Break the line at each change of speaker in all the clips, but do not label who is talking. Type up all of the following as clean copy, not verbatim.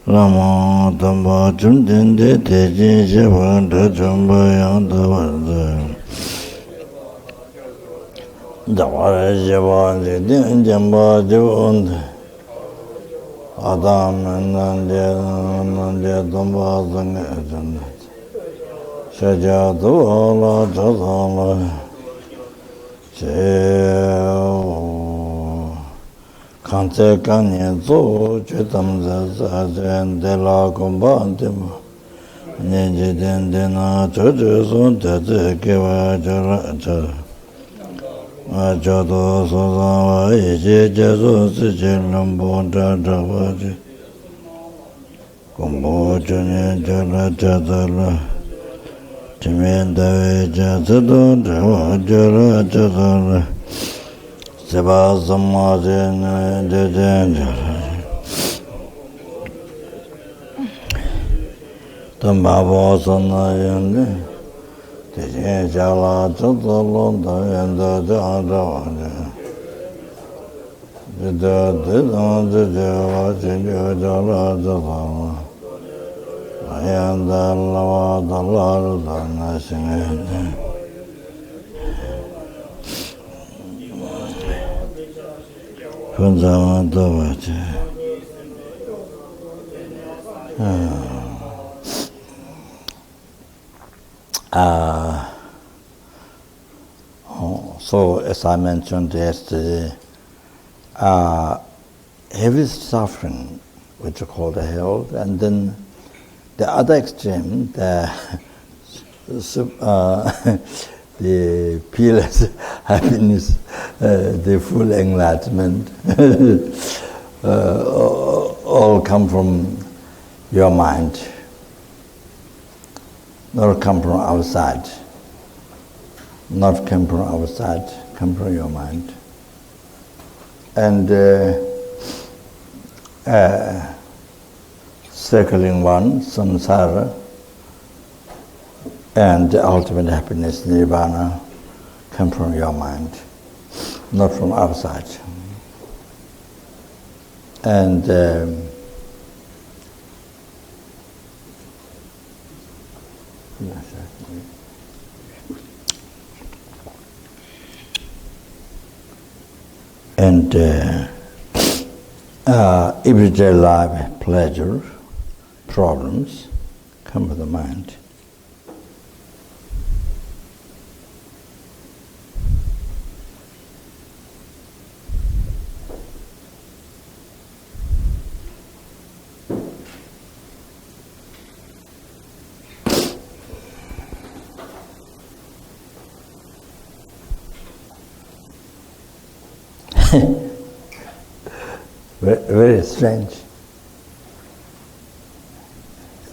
Lama Tamba Chundende Teji Shavanda Chumba Yanda Javara Javandi Jamba Javand Adam Nandya Tamba Zangat Shajatu Allah Jazala Kante Kanye Zo Chetam Zazen de la Combantim Neji Dendena Chojo Tete Kiva Jaraja Ajodo Sozawa Ije Jesu Sichilam Bonta Javaji Kumbo Chanye Jara Jadala Chimenda Jazado Jara Jadala Seba Samajin Tambabo Sanayan Tijin Jala Chatalon Tayanda Jada Didan Java Chinju Jala Jala Ayanda Lava Dalar Dana Singh So, as I mentioned yesterday, heavy suffering, which is called hell, and then the other extreme, the peerless happiness, the full enlightenment, all come from your mind, not come from outside, not come from outside, come from your mind. And circling one, samsara, and the ultimate happiness, nirvana, come from your mind, not from outside. And everyday life pleasure, problems come from the mind. Very strange.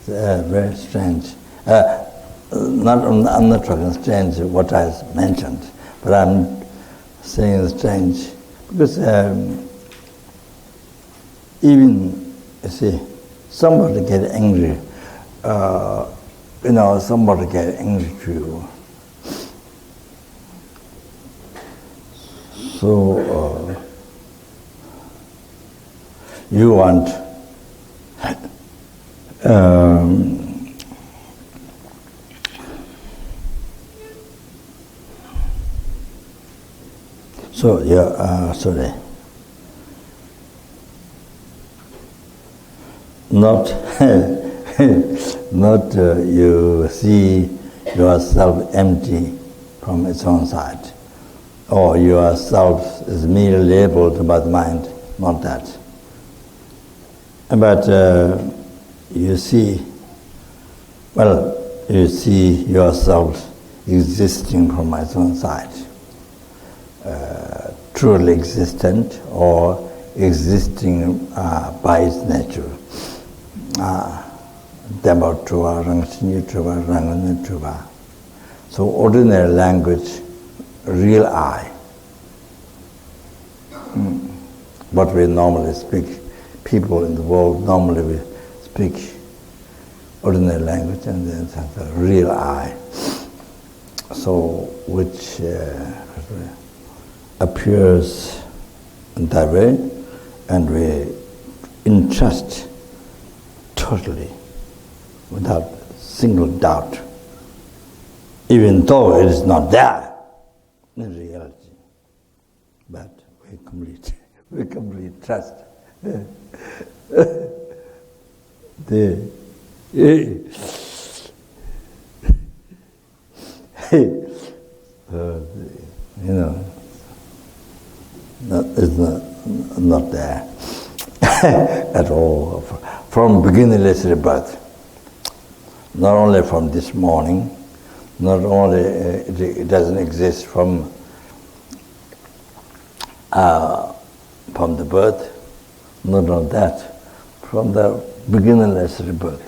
Very strange. I'm not talking strange what I mentioned, but I'm saying strange because even, you see, somebody get angry. Somebody get angry to you. So you want so yeah, sorry, not not you see yourself empty from its own side, or yourself is merely labeled by the mind, not that. But you see yourself existing from its own side, truly existent or existing by its nature. So ordinary language, real I. what we normally speak. People in the world normally we speak ordinary language, and then the real I. So, which appears in that way, and we entrust totally, without single doubt, even though it is not there in reality. But we completely trust. It's not there at all. From beginningless rebirth, not only from this morning, not only it doesn't exist from the birth, not only that, from the beginningless rebirth,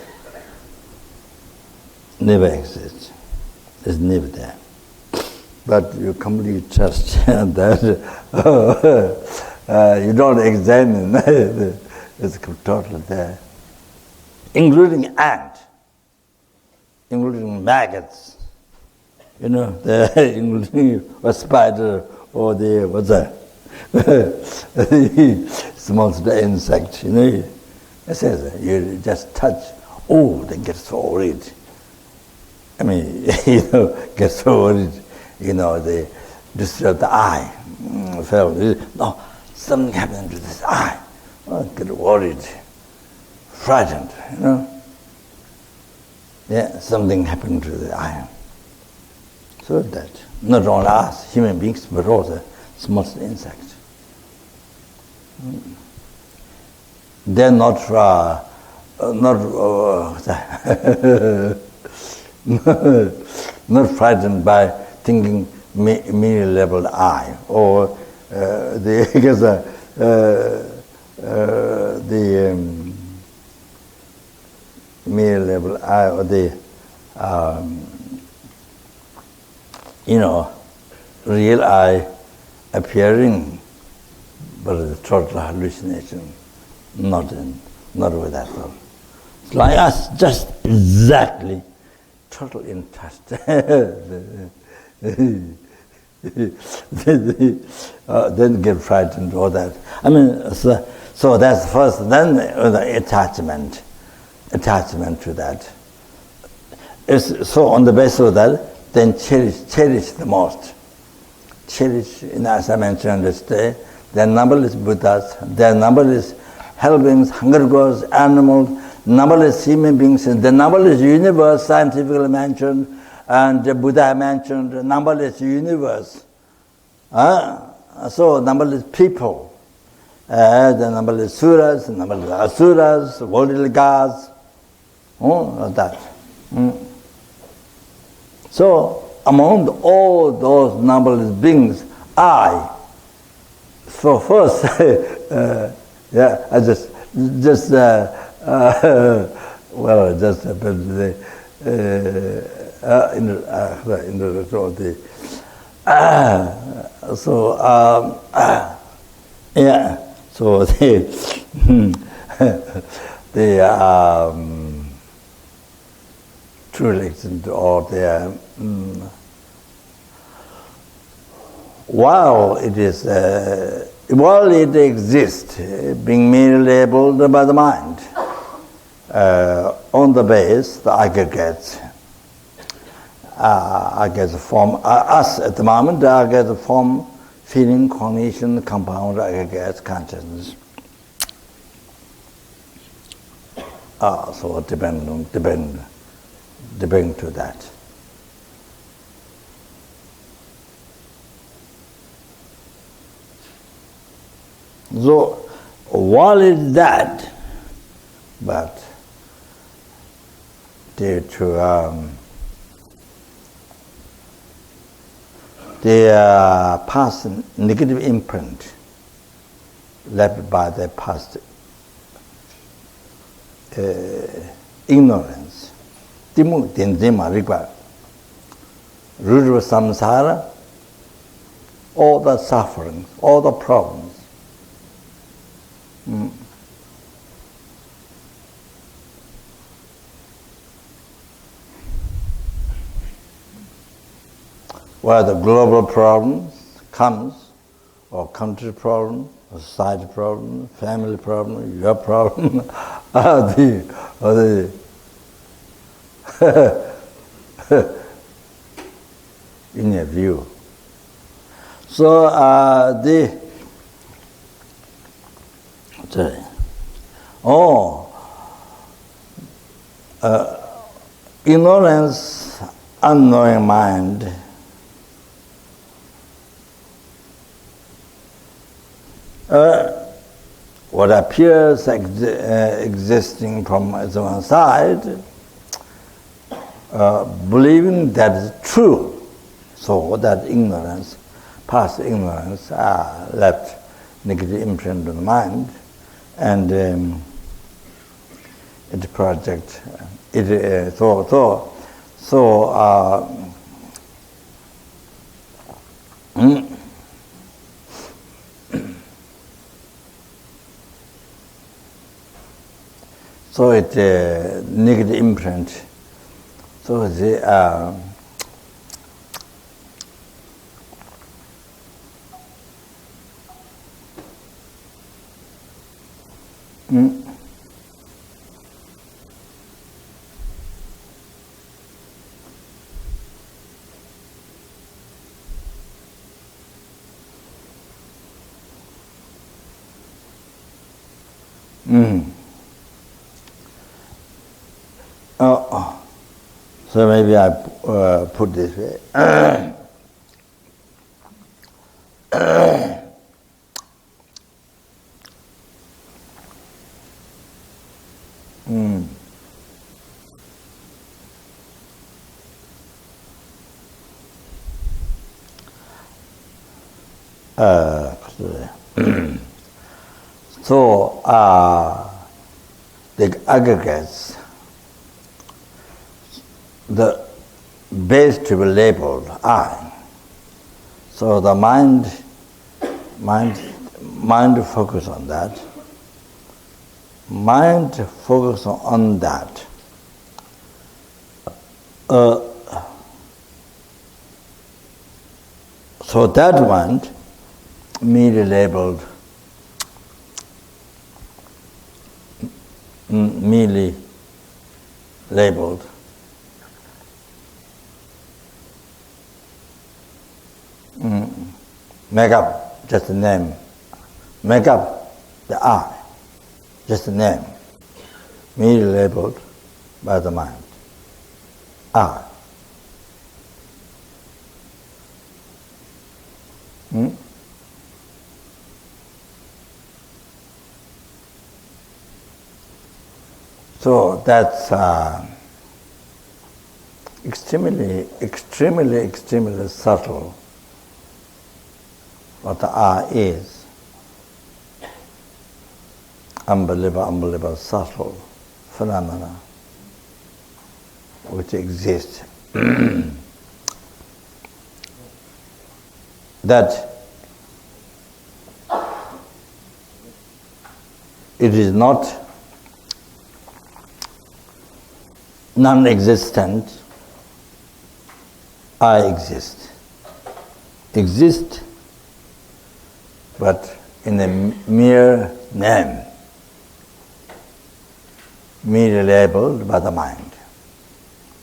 never exists. It's never there. But you completely trust that you don't examine, it's totally there. Including ant, including maggots, including a spider or the, what's that? Smallest insect, It says, you just touch, they get so worried. Get so worried. They disturb the eye. No, something happened to this eye. Get worried, frightened, Yeah, something happened to the eye. So that, not only us, human beings, but also smallest insects. They're not frightened by thinking merely-labeled I, or the merely-labeled I, or the real I appearing, but the total hallucination, not with that thought. It's like us, just exactly, total interest. Then get frightened, all that. So that's first. Then the attachment to that. So on the basis of that, then cherish the most. Cherish, as I mentioned yesterday, there are numberless Buddhas, there are numberless hell beings, hunger gods, animals, numberless human beings, the numberless universe scientifically mentioned, and the Buddha mentioned numberless universe. So numberless people, the numberless suras, numberless asuras, worldly gods, that. So among all those numberless beings, so first, I just happened to say, so the true religion, or the while it exists, being merely labeled by the mind, on the base, the aggregates form, us at the moment, the aggregates form feeling, cognition, compound aggregates, consciousness. So depend to that. So while it's that, but due to the past negative imprint left by the past ignorance, root of samsara, all the sufferings, all the problems, Where the global problem comes, or country problem, or society problem, family problem, your problem, or the in your view. So ignorance, unknowing mind, what appears existing from its own side, believing that is true, so that ignorance, past ignorance, left negative imprint on the mind, and it project it so it negative imprint. So the so maybe I put this way. So the aggregates, the base to be labeled I. So the mind focus on that. Mind focus on that. So that one merely labeled, make up just a name, make up the I, just a name, merely labeled by the mind, I. So that's extremely subtle. What the I is, unbelievable subtle phenomena which exist. That it is not non-existent, I exist. Exist, but in a mere name, merely labeled by the mind,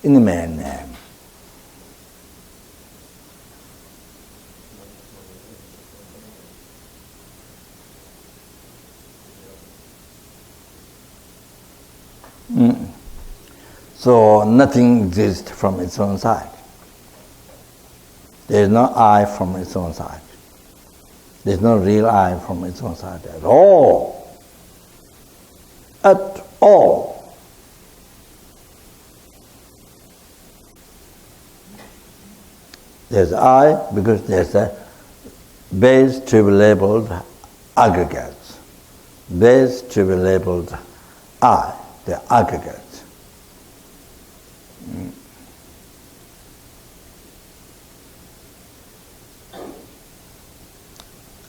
in a mere name. So nothing exists from its own side. There is no I from its own side. There is no real I from its own side at all. At all. There's I because there's a base to be labeled aggregates. Base to be labeled I, the aggregate.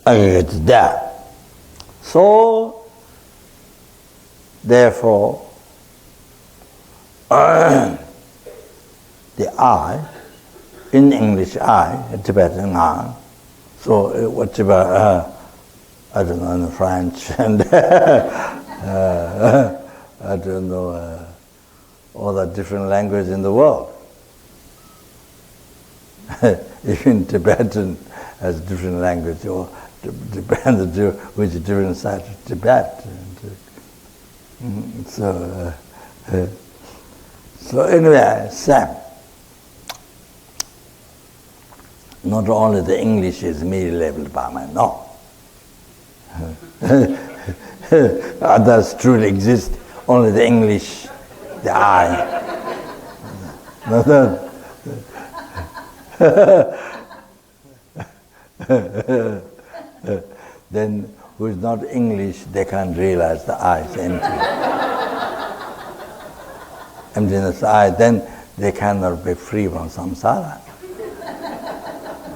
Aggregate there. So Therefore, the I, in English I, Tibetan I, so whatever, I don't know, in French, and I don't know, all the different languages in the world. Even Tibetan has different language, or depends which different side of Tibet. So anyway, Sam. Not only the English is merely labeled by my no. Others truly exist. Only the English, the I. Then, who is not English, they can't realize the I is empty. Emptiness I, then they cannot be free from samsara.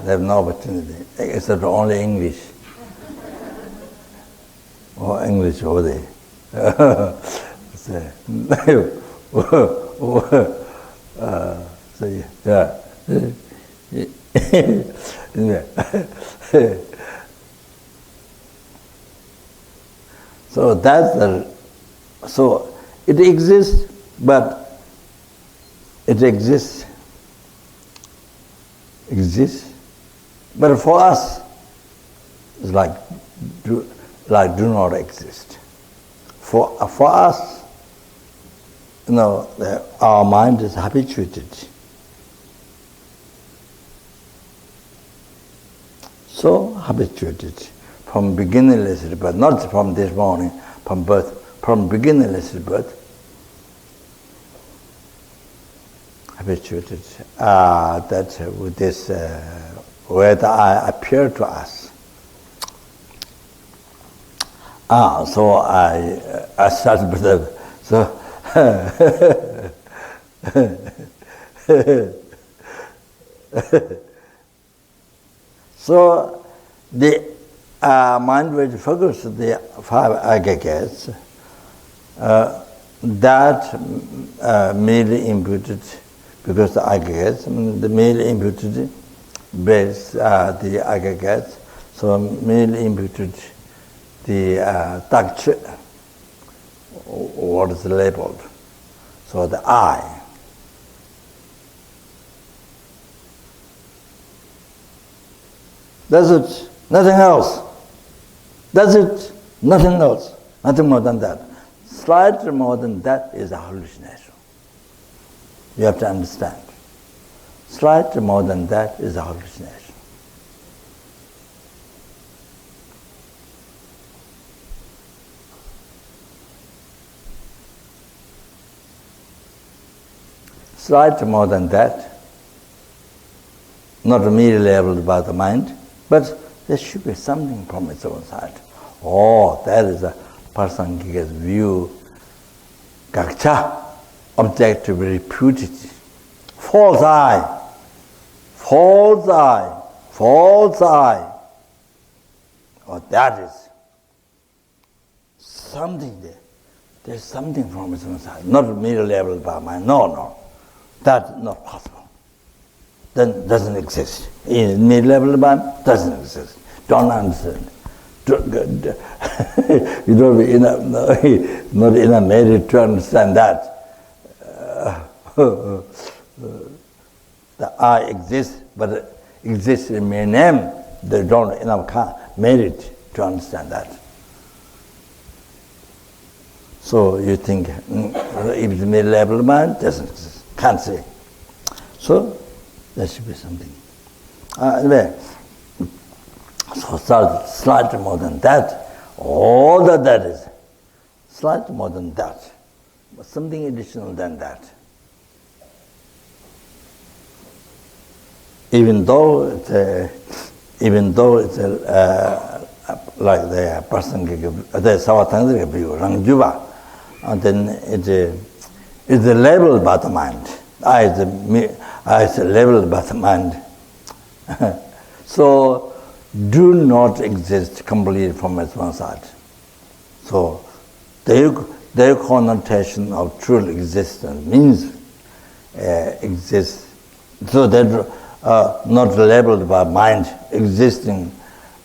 They have no opportunity, except only English. Or English only. So yeah. So that's so it exists, but it exists. But for us, it's like do not exist. For us, our mind is habituated. So habituated from beginningless birth, not from this morning, from birth, from beginningless birth. Habituated that with this, where the I appear to us. So I started with the so the mind will focus the five aggregates that merely imputed, because the aggregates, the merely imputed base the aggregates, so merely imputed the takcha, what is labeled, so the I. That's it, nothing else. That's it, nothing else, nothing more than that. Slightly more than that is a hallucination. You have to understand. Slightly more than that is a hallucination. Slightly more than that, not merely labeled by the mind, but there should be something from its own side. Oh, that is a Prasangika's view. Gakcha, objectively reputed. False eye, false eye, false eye. Oh, that is something there. There's something from its own side, not merely labeled by mind. No. That's not possible. Then doesn't exist. In mid-level mind, doesn't exist. Don't understand. You don't be enough, not enough merit to understand that. The I exists, but it exists in mere name. They don't enough merit to understand that. So you think if it's mid-level mind, doesn't exist. Can't say. So there should be something. Anyway, so slightly more than that, all that is, slightly more than that, but something additional than that. Even though it's like the person, the Savatangika view, Rangjuva, and then it's labeled by the mind. I is labeled by the mind. So, do not exist completely from its one side. So, their connotation of true existence means exists. So they're not labeled by mind, existing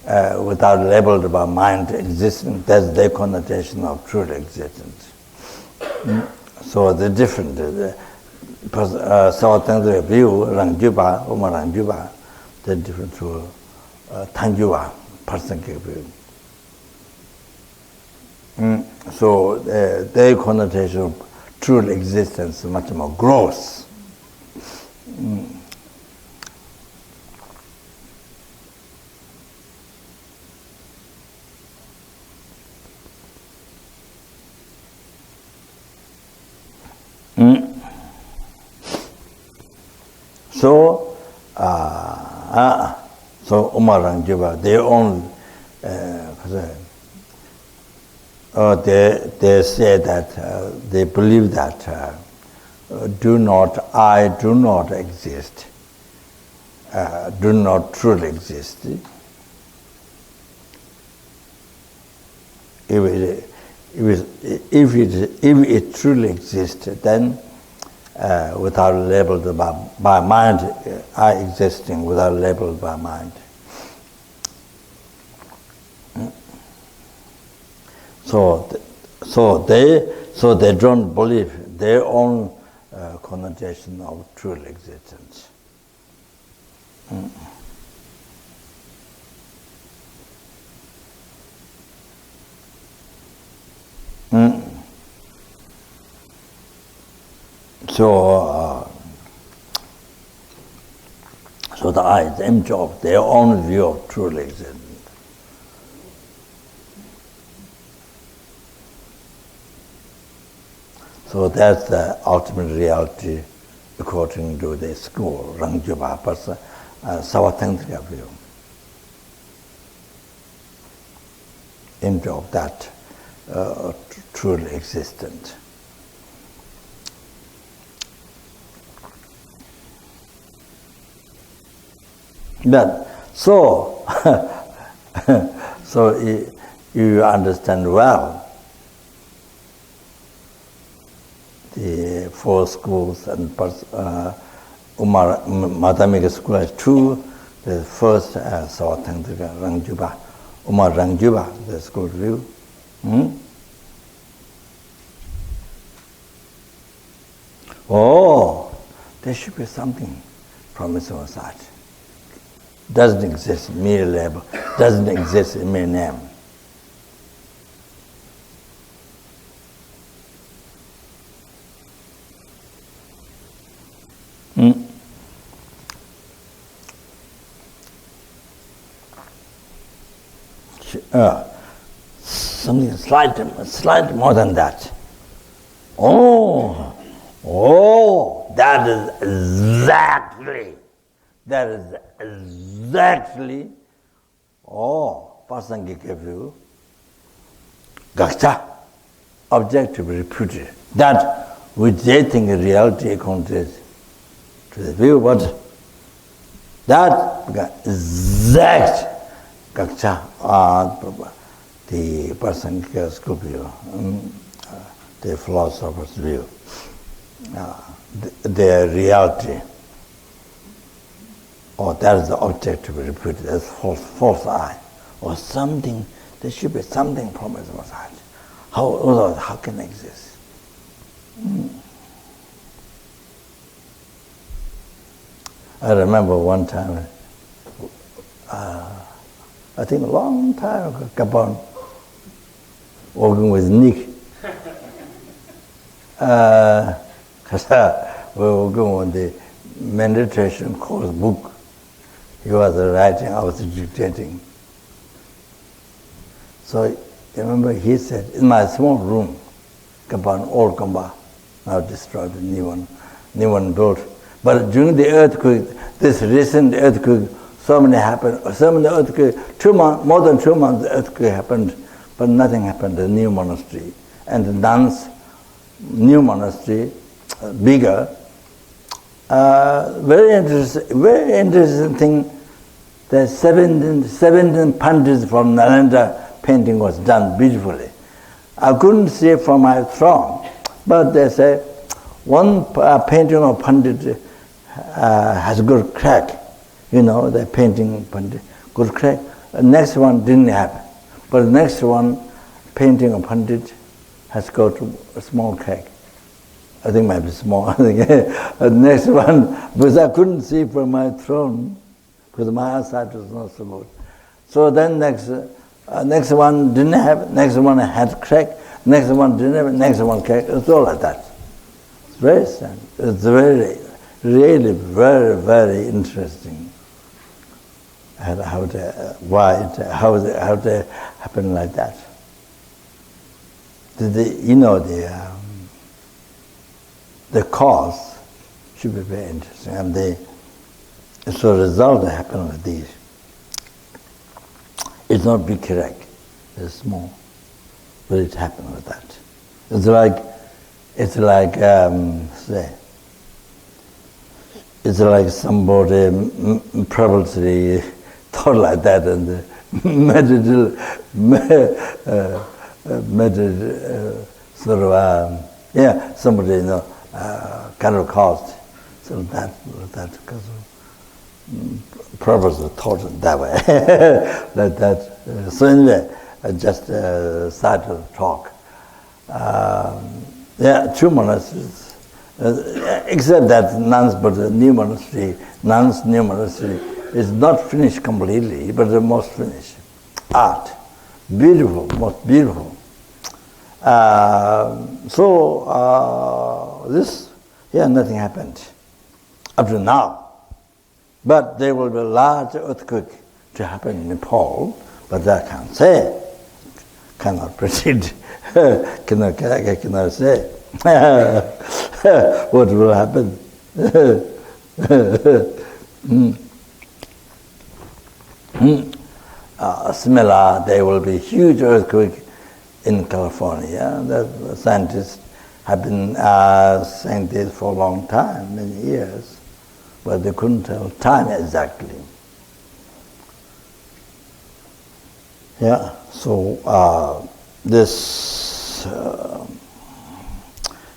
without labeled by mind, existing. That's their connotation of true existence. So they're different. So the view, Rangjuba, Uma Rangjuba, they're different to Tangjuba, person view. So their connotation of true existence is much more gross. So, so Umar and Juba, they own, they say that they believe that I do not exist, do not truly exist. If it truly exists, then without labeled by mind, I existing without labeled by mind. So they don't believe their own connotation of true existence. So the I, the image of their own view of true existence. So that's the ultimate reality according to the school, Rangjuba, Savatantrika view. Image of that truly existent. But so, so you understand well the four schools and Umar Madhyamika school has two. The first Savatantrika Rangjuba, Umar Rangjuba, the school view. Oh, there should be something from his own side. Doesn't exist mere label, doesn't exist mere name. Something slight more than that. Oh, that is exactly, Pasangika view, Gakcha, objectively reputed. That which they think is reality according to the view, but that exact Gakcha, the Pasangika school view, the philosopher's view, their reality. Or that is the object to be reputed as false eye, or something. There should be something from his own side. How can it exist? I remember one time, I think a long time ago, Gabon, working with Nick. We were working on the meditation course book. He was writing, I was dictating. So, you remember, he said, in my small room, Gabon, old Kamba, now destroyed, the new one built. But during the earthquake, this recent earthquake, so many earthquakes, more than 2 months the earthquake happened, but nothing happened, the new monastery. And the nuns, new monastery, bigger, very interesting thing, the 17 pandits from Nalanda painting was done beautifully. I couldn't see it from my throne. But they say, one painting of Pandit has a good crack. You know, the painting Pandit, good crack. The next one didn't have. But the next one, painting of Pandit, has got a small crack. I think it might be small. I think the next one, because I couldn't see from my throne, because my eyesight was not so good. So then next one didn't have, next one had crack, next one didn't have, next one crack. It's all like that. It's very sad. It's really very, very interesting. How it happened like that. The cause should be very interesting, and so the result that happened like this. It's not big crack, it's small, but it happened like that. It's like somebody probably thought like that and somebody kind of caused so that because purpose thought that way like that. So anyway, I just started to talk. Two monasteries, except that nuns, but the new monastery is not finished completely, but almost finished. Art, beautiful, most beautiful. Nothing happened up to now. But there will be a large earthquake to happen in Nepal, but I can't say, cannot predict, cannot say what will happen. Similar, there will be huge earthquake in California. The scientists have been saying this for a long time, many years, but they couldn't tell time exactly.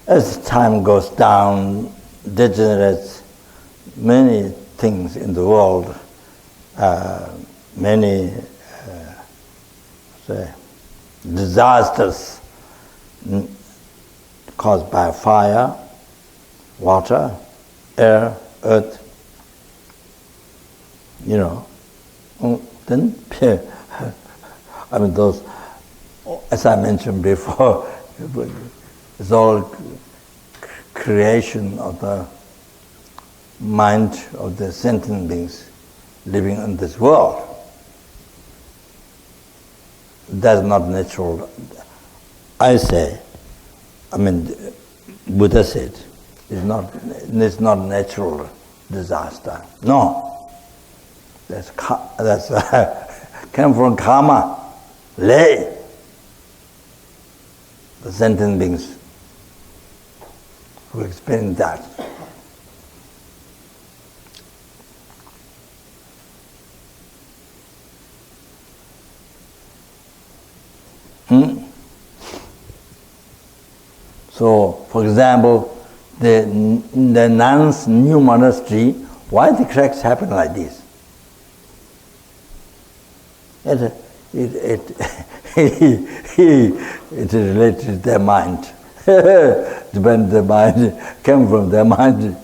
As time goes down, degenerates many things in the world, many disasters caused by fire, water, air, earth, then those, as I mentioned before, it's all creation of the mind of the sentient beings living in this world. That's not natural. Buddha said, it's not natural disaster. No. That's came from karma, lay, the sentient beings who experience that. So, for example, the nuns' new monastery, why the cracks happen like this? It related to their mind. Depends their mind, came from their mind,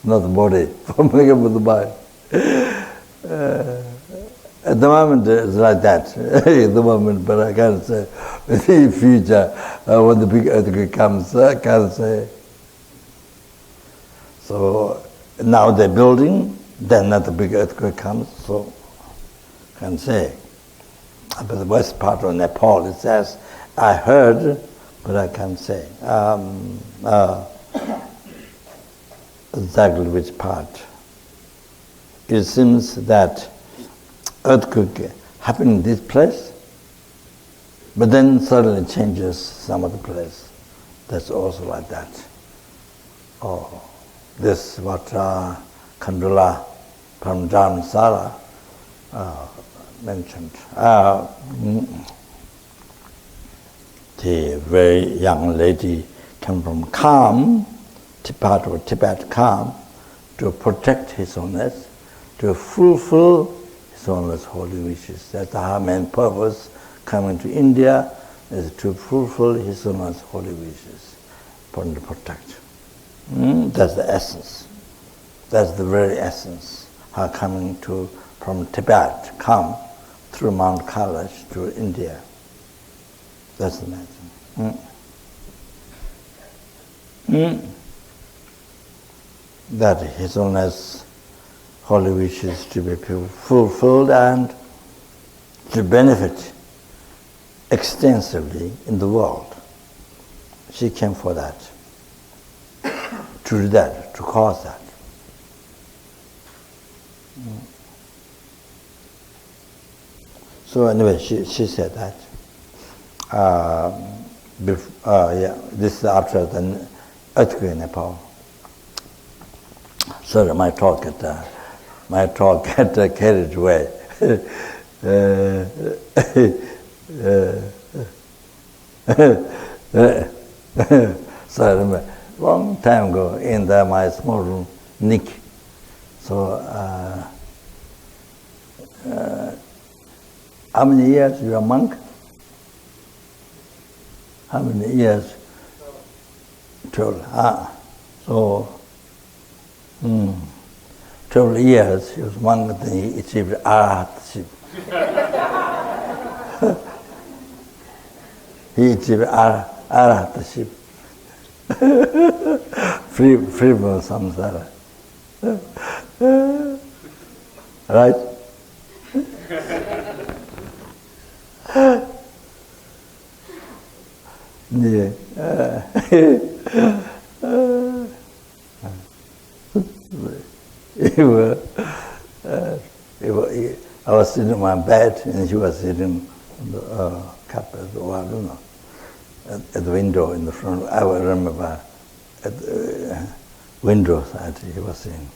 not the body, from the mind. At the moment it's like that. At the moment, but I can't say in the future when the big earthquake comes, I can't say. So now they're building, then another big earthquake comes, so I can say. But the west part of Nepal, it says, I heard, but I can't say exactly which part. It seems that earthquake happened in this place, but then suddenly changes some other place. That's also like that. This what Kandula Paramjana mentioned. the very young lady came from Kham, part of Tibet, Kham, to protect His Holiness, to fulfill His Holiness' holy wishes. That's her main purpose coming to India, is to fulfill His Holiness' holy wishes, to protect. That's the essence. That's the very essence. Her coming from Tibet, Kham, through Mount Kailash to India. That's the matter. That His Holiness' holy wishes to be fulfilled and to benefit extensively in the world. She came for that, to do that, to cause that. So anyway, she said that. This is after the earthquake in Nepal. Sorry, my talk got carried away. So I remember, long time ago, in my small room, Nick. So, how many years you are a monk? How many years? 12. So, 12 years he was monk, then he achieved arhatship. He achieved arhatship. Free from samsara. Right? Yeah. I was sitting on my bed and he was sitting on the carpet, at the window in the front. I remember at the window side he was sitting.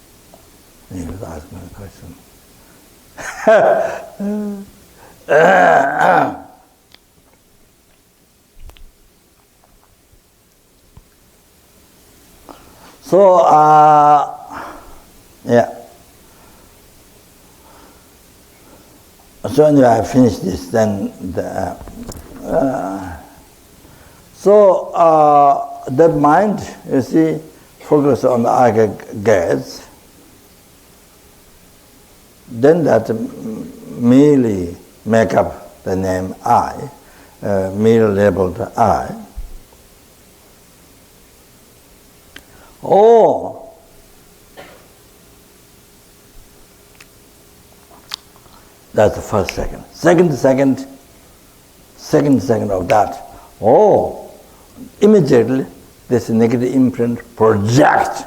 And he was asking a question. So, yeah. So anyway, I finished this. Then that mind, you see, focus on the aggregates. Then that merely make up the name I, merely labeled I. Or that's the first second. Second of that. Oh, immediately this negative imprint project.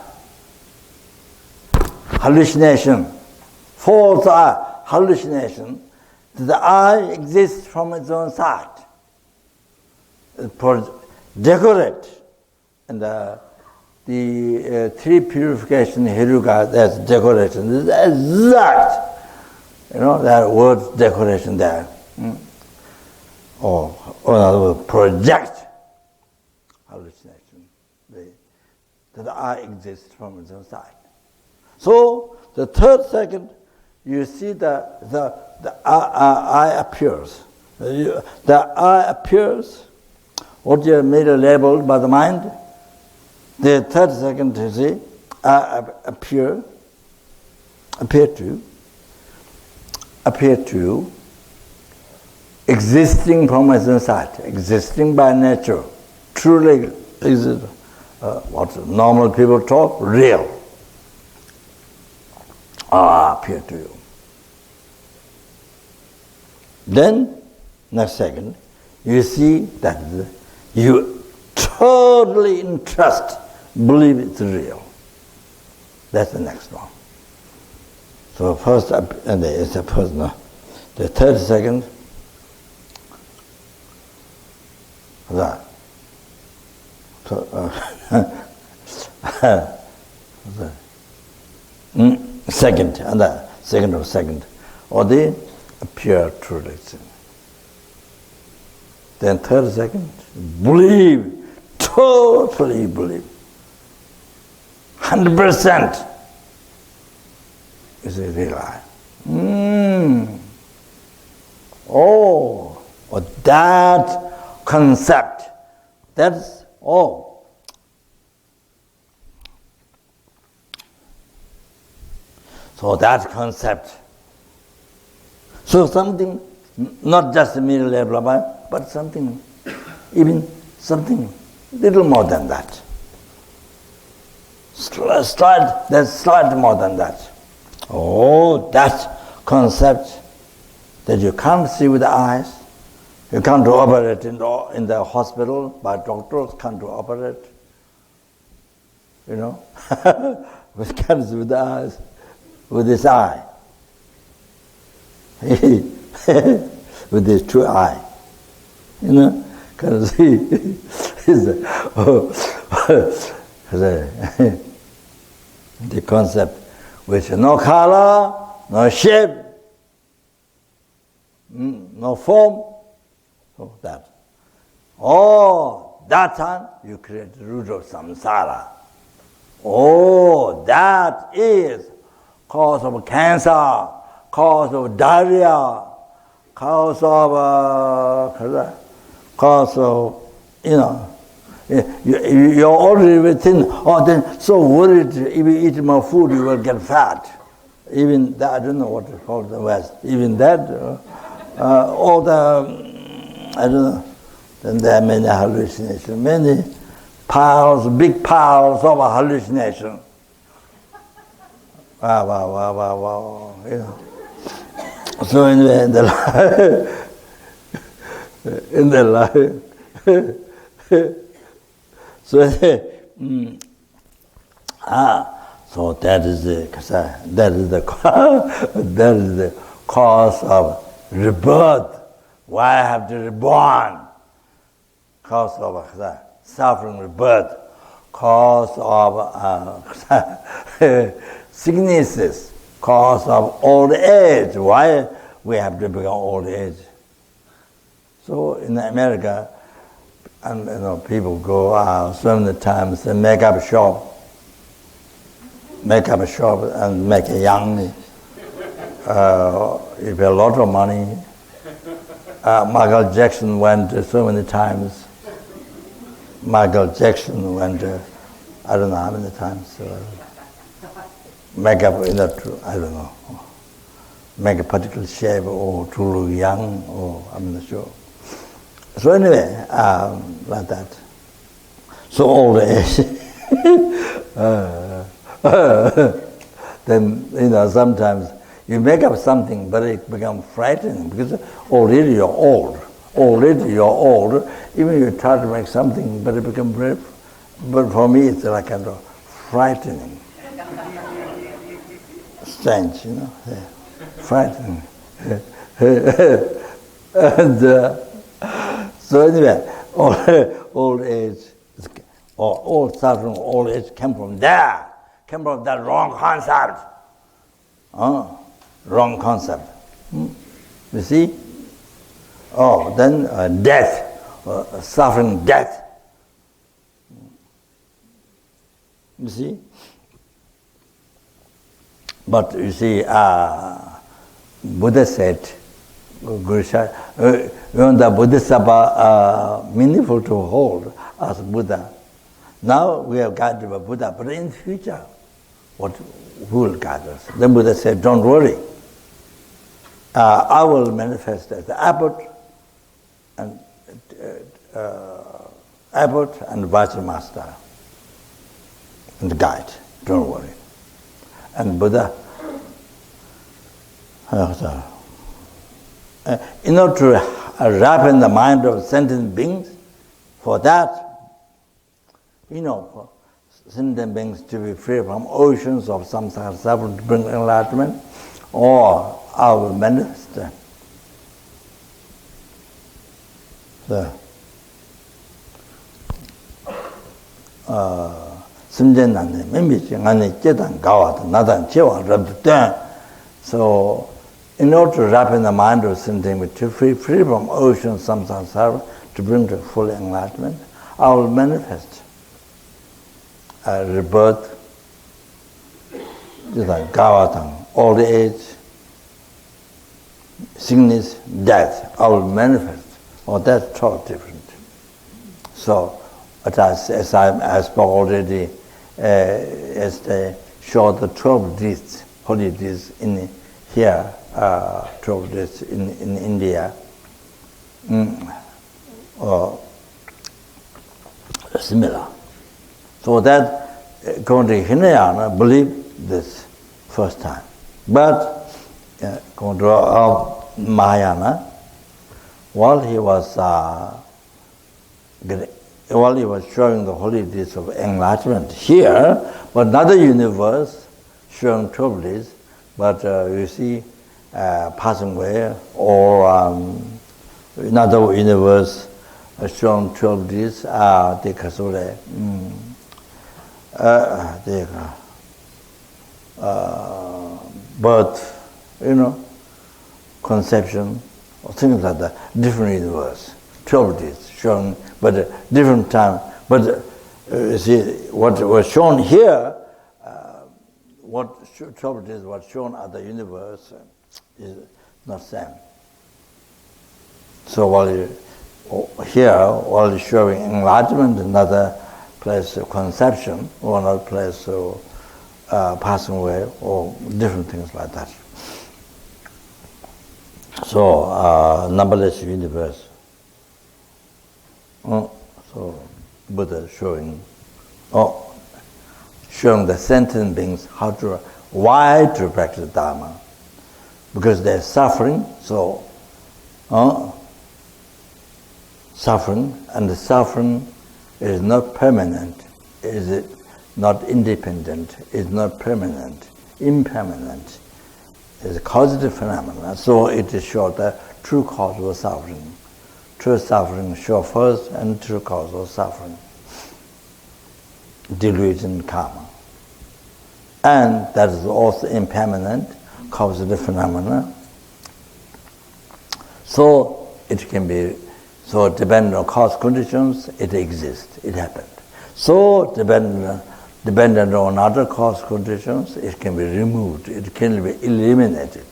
Hallucination. False I, hallucination. The I exists from its own side. Decorate. And the three purification hiruga, that's decoration. This is exact. That word decoration there. Or in other words, project hallucination. The I exists from its own side. So the third second, you see the I appears. The I appears. What you have made a label by the mind. The third second, you see, appear to, existing from its own side, existing by nature, truly exist. What normal people talk, real. Appear to you. Then, next second, you see that you totally in trust, believe it's real. That's the next one. So first, and it's the first, no. The third second, that. So, second, and the second of second, or the pure truth. Then third second, believe, totally believe. 100% is a real. Oh, that concept, that's all. So that concept. So something, not just merely blah, blah, but something, even something little more than that. Slight more than that. Oh, that concept that you can't see with the eyes, you can't operate in the hospital, by doctors can't operate, you know. We can't see with the eyes, with this eye. With this true eye. You know, can't see. The concept which no color, no shape, no form, so that. Oh, that time you create the root of samsara. Oh, that is cause of cancer, cause of diarrhea, cause of, you know, you're already within, then so worried if you eat more food you will get fat. Even that, I don't know what to call the West, even that, all the, I don't know, then there are many hallucinations, many piles, big piles of hallucination. Wow, you know. So anyway, in the life, so so that is the cause of rebirth. Why I have to reborn? Cause of suffering, rebirth. Cause of sicknesses. Cause of old age. Why we have to become old age? So in America, and you know, people go out so many times to makeup shop and make a young. You pay a lot of money. Michael Jackson went so many times. Michael Jackson went, I don't know how many times. Makeup, I don't know. Make a particular shape or to look young, or I'm not sure. So anyway, like that. So old age. Then, you know, sometimes you make up something, but it becomes frightening because already you're old. Even you try to make something, but it becomes very, but for me it's like kind of frightening. Strange, you know, frightening. And so anyway, old age, or all suffering, old age came from there, came from that wrong concept. Wrong concept. You see? Oh, then death, suffering death. You see? But you see, Buddha said, even the Bodhisattva meaningful to hold as Buddha. Now we have guided by Buddha, but in the future, who will guide us? Then Buddha said, don't worry. I will manifest as the abbot and vice master and guide. Don't worry. And Buddha, in order to ripen the mind of sentient beings, for that, for sentient beings to be free from oceans of samsara suffering to bring enlightenment, or I will manifest them. 심전난데 멤비지 안에 제단 가와도 나단 제와 rabden. So in order to ripen the mind of sentient beings to free from oceans samsara to bring to full enlightenment, I will manifest rebirth, gavatang, old age, sickness, death. I will manifest. Oh, that's totally different. So, as I spoke already, as they show the 12 deeds, holy deeds in here, 12 deeds in India, or similar. So that going to Hinayana believed this first time. But going to Mahayana, while he was showing the holy deeds of enlightenment here, but another universe showing 12 deeds, but you see passing away, or another universe showing 12 deeds, birth, conception, or things like that, different universe, 12 deeds showing, but different time. But you see, what was shown here, what 12 deeds was shown at the universe is not same. So while you're showing enlightenment, another place of conception, or another place of passing away, or different things like that. So, numberless universe. So, Buddha showing the sentient beings why to practice Dharma. Because they're suffering, so suffering, and the suffering is not permanent, is not independent, is not permanent, impermanent. It's a causative phenomenon. So it is shown the true cause of suffering. True suffering show first, and true cause of suffering. Delusion, karma. And that is also impermanent, causative phenomena. So it can be, so depending on cause conditions, it exists, it happened. So dependent on other cause conditions, it can be removed, it can be eliminated.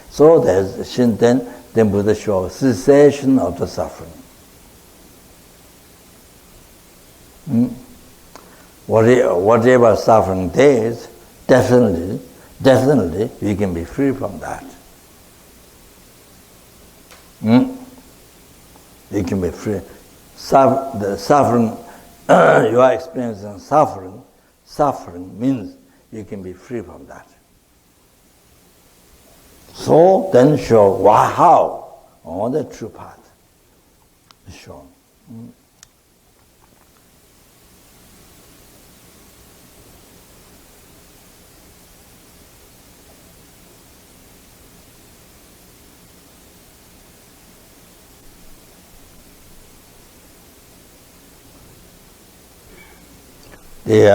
So then Buddha shows cessation of the suffering. Whatever suffering there is, definitely we can be free from that. You can be free. The suffering, you are experiencing suffering means you can be free from that. So then show how on the true path is shown. The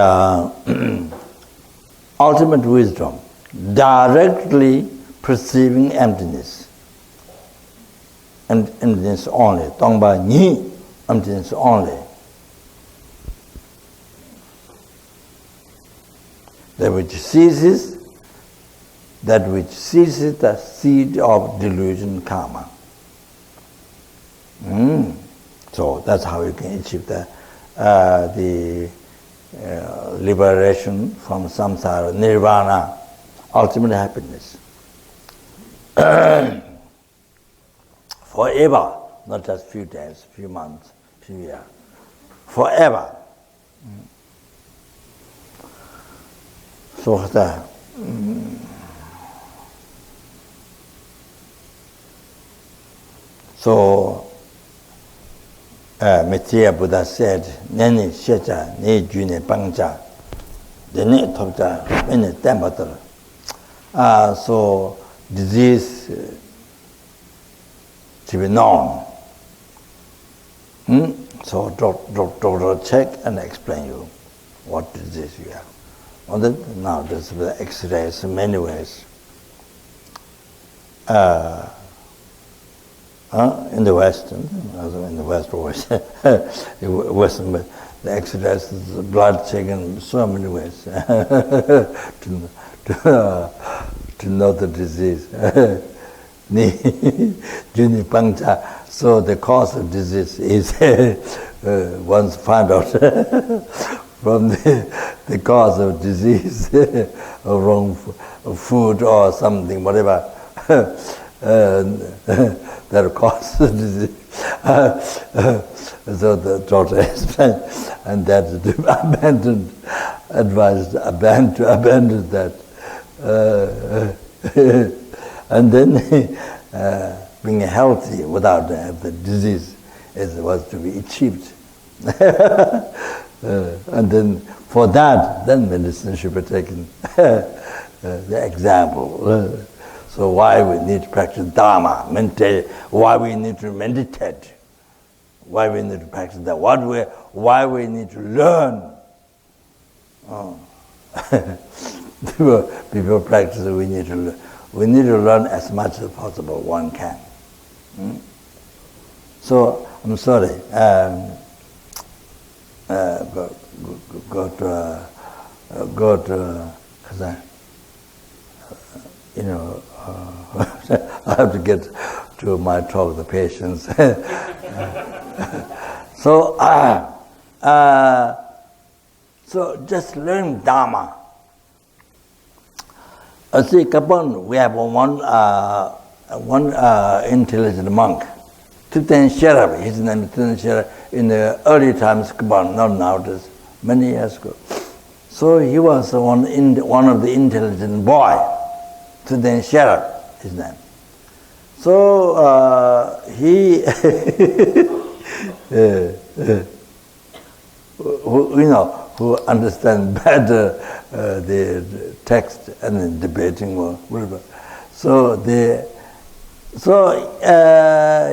ultimate wisdom, directly perceiving emptiness, and emptiness only. Tongba ni, emptiness only. That which ceases the seed of delusion karma. So that's how you can achieve the liberation from samsara, nirvana, ultimate happiness. Forever, not just few days, few months, few years. Forever. So Metteyya Buddha said, Neni shecha, ne june pangcha, dene topcha, mene tembatal. So disease to be known. So doctor check and explain you what disease you have. Now there's X-rays in many ways. in the West, also in the West always, Western, but the exercise is blood taken in so many ways to know the disease. So the cause of disease is once found out from the cause of disease, or wrong food or something, whatever. That causes disease. So the doctor explained, and that's abandoned to abandon that. And then being healthy without the disease was to be achieved. And then for that, then medicine should be taken the example. So why we need to practice Dharma, why we need to meditate, why we need to practice that, why we need to learn. Before practice, we need to learn as much as possible one can. So I'm sorry. Go to I have to get to my talk, the patients. So just learn Dharma. See, Gabon, we have one intelligent monk, Tuten Sherab. His name is Tuten Sherab. In the early times, Gabon, not nowadays, many years ago. So he was one of the intelligent boy, Tuten Sherab, his name. So he, who understand better the text and the debating or whatever. So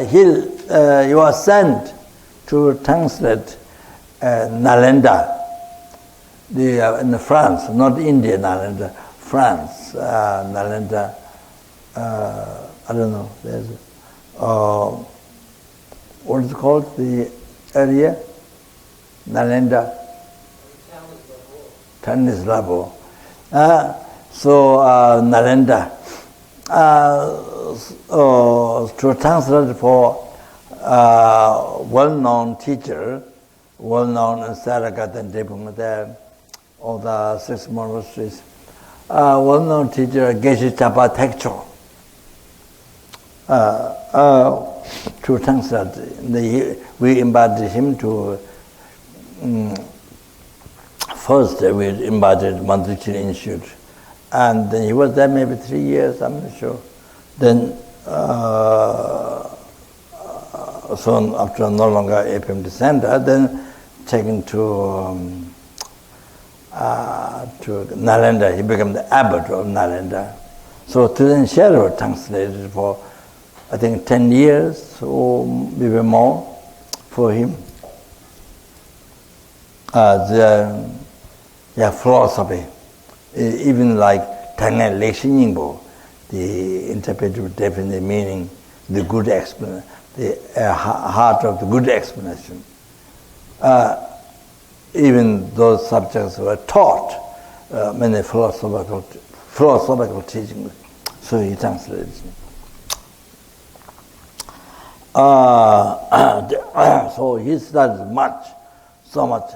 he was sent to translate Nalanda, in France, not India, Nalanda, France, Nalanda. I don't know. There's what is it called? The area, Nalanda. Stanislavo. So Nalanda to translate for well-known teacher, well-known in Saragat and Debunga, all the 6 monasteries, well-known teacher Geshe Chapa Tekcho. To translate, we invited him to. First, we invited Manduchin Institute, and then he was there maybe 3 years, I'm not sure. Then, soon after no longer FPMT Center, then taken to Nalanda. He became the abbot of Nalanda. So Tuten Sherab translated for, I think, 10 years or maybe more for him. The philosophy, even like Tangen Lexin Yingbo, the interpretive definite meaning, the good explanation, the heart of the good explanation. Even those subjects were taught many philosophical teachings, so he translated. So he studied so much.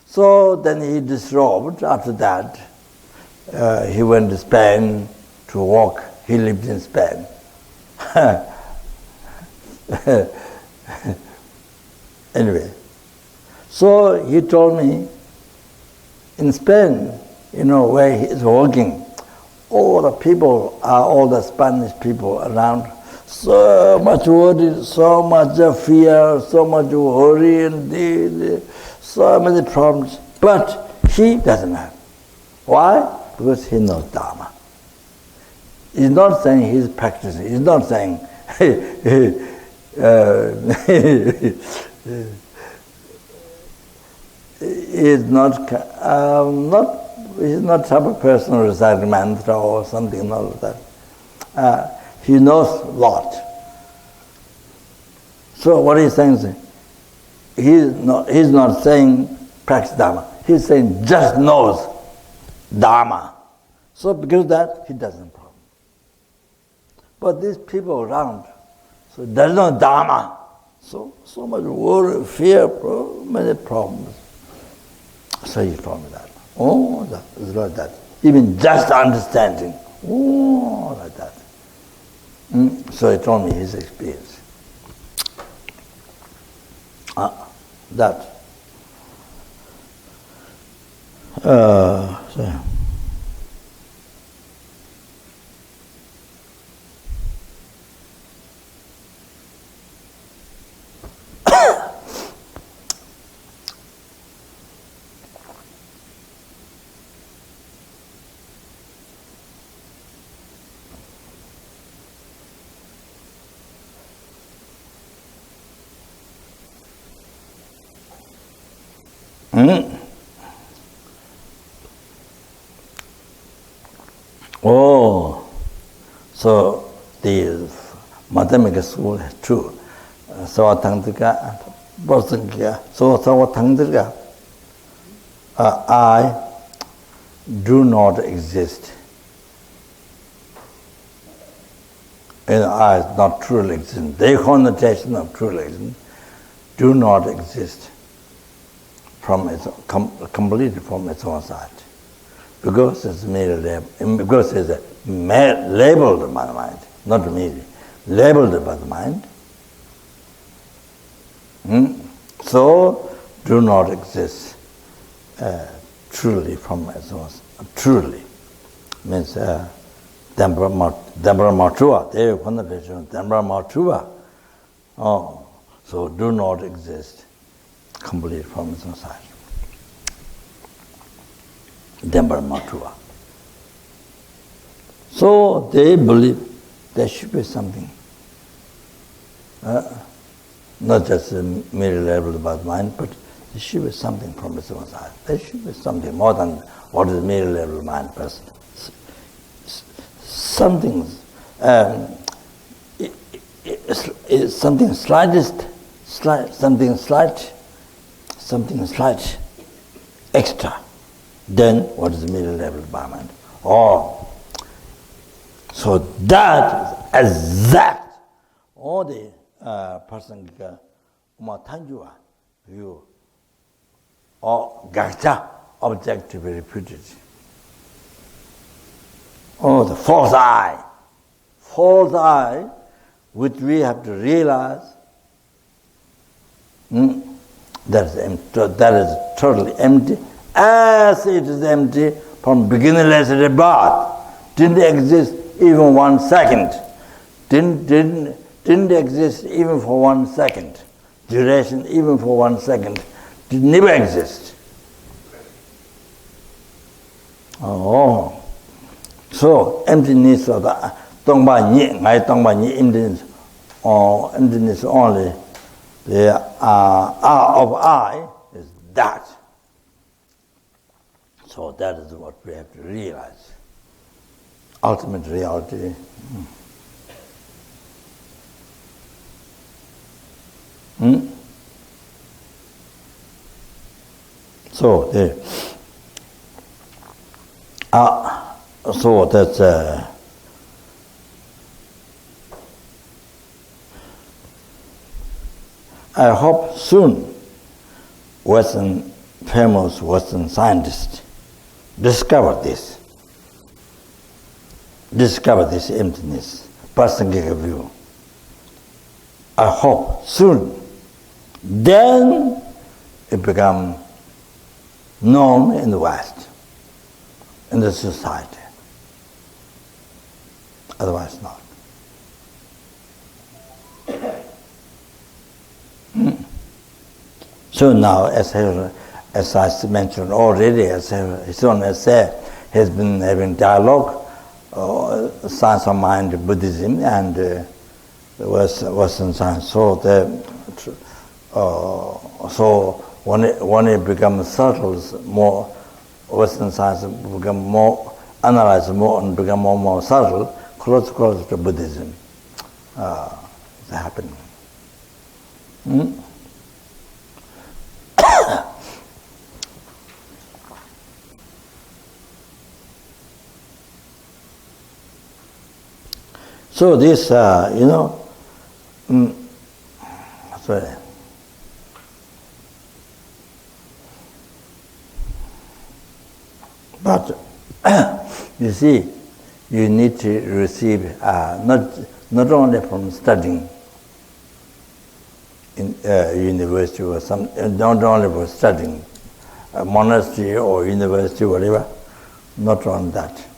So then he disrobed. After that, he went to Spain to walk. He lived in Spain. Anyway, so he told me, in Spain, where he is walking, all the people are all the Spanish people around. So much worry, so much fear, so much worry, and so many problems. But he doesn't have. Why? Because he knows Dharma. He's not saying he's practicing. He's not saying he's not type of person who recites mantra or something like that. He knows a lot, So what he's saying is, he's not saying practice Dharma. He's saying just knows Dharma. So because of that, he doesn't problem. But these people around, so there's no Dharma. So much worry, fear, many problems. So he told me that. Oh, that is like that. Even just understanding. Oh, like that. So he told me his experience. That. So. Oh, so the mathematical school is true. So Tangdika, Bosanga, so Tangdika, I do not exist. And I is not truly existent. The connotation of truly existent do not exist from its completely from its own side, because it's merely because it's labeled by the mind, not merely labeled by the mind. So do not exist truly from its own. Truly means Dambra Matua. There is one version. Dambra Matua. Oh, so do not exist complete from its own side. Dambra Matua. So they believe there should be something, not just merely labeled by the mind, but there should be something from its own side. There should be something more than what is merely labeled by the mind, but something, something slightest, something slight extra than what is merely labeled by mind. Oh, so that is exact. All the person tanjua view or gacha objectively reputed. Oh, the false eye, which we have to realize that is totally empty, as it is empty from beginningless birth. Didn't exist even 1 second. Didn't exist even for 1 second. Duration even for 1 second did never exist. Oh. So emptiness of the emptiness, or emptiness only, the of I is that. So that is what we have to realize. Ultimate reality. So there. So that's I hope soon famous Western scientists discover this emptiness, Prasangika view. I hope soon. Then it becomes known in the West, in the society. Otherwise not. So now, as I mentioned already, as his own essay has been having dialogue, science of mind, Buddhism, and Western science. So when it becomes subtle, more Western science become more analyzed more and become more subtle, close to Buddhism. It's happening. Hmm? So this, sorry. But you see, you need to receive not only from studying in university or not only for studying a monastery or university, whatever, not on that.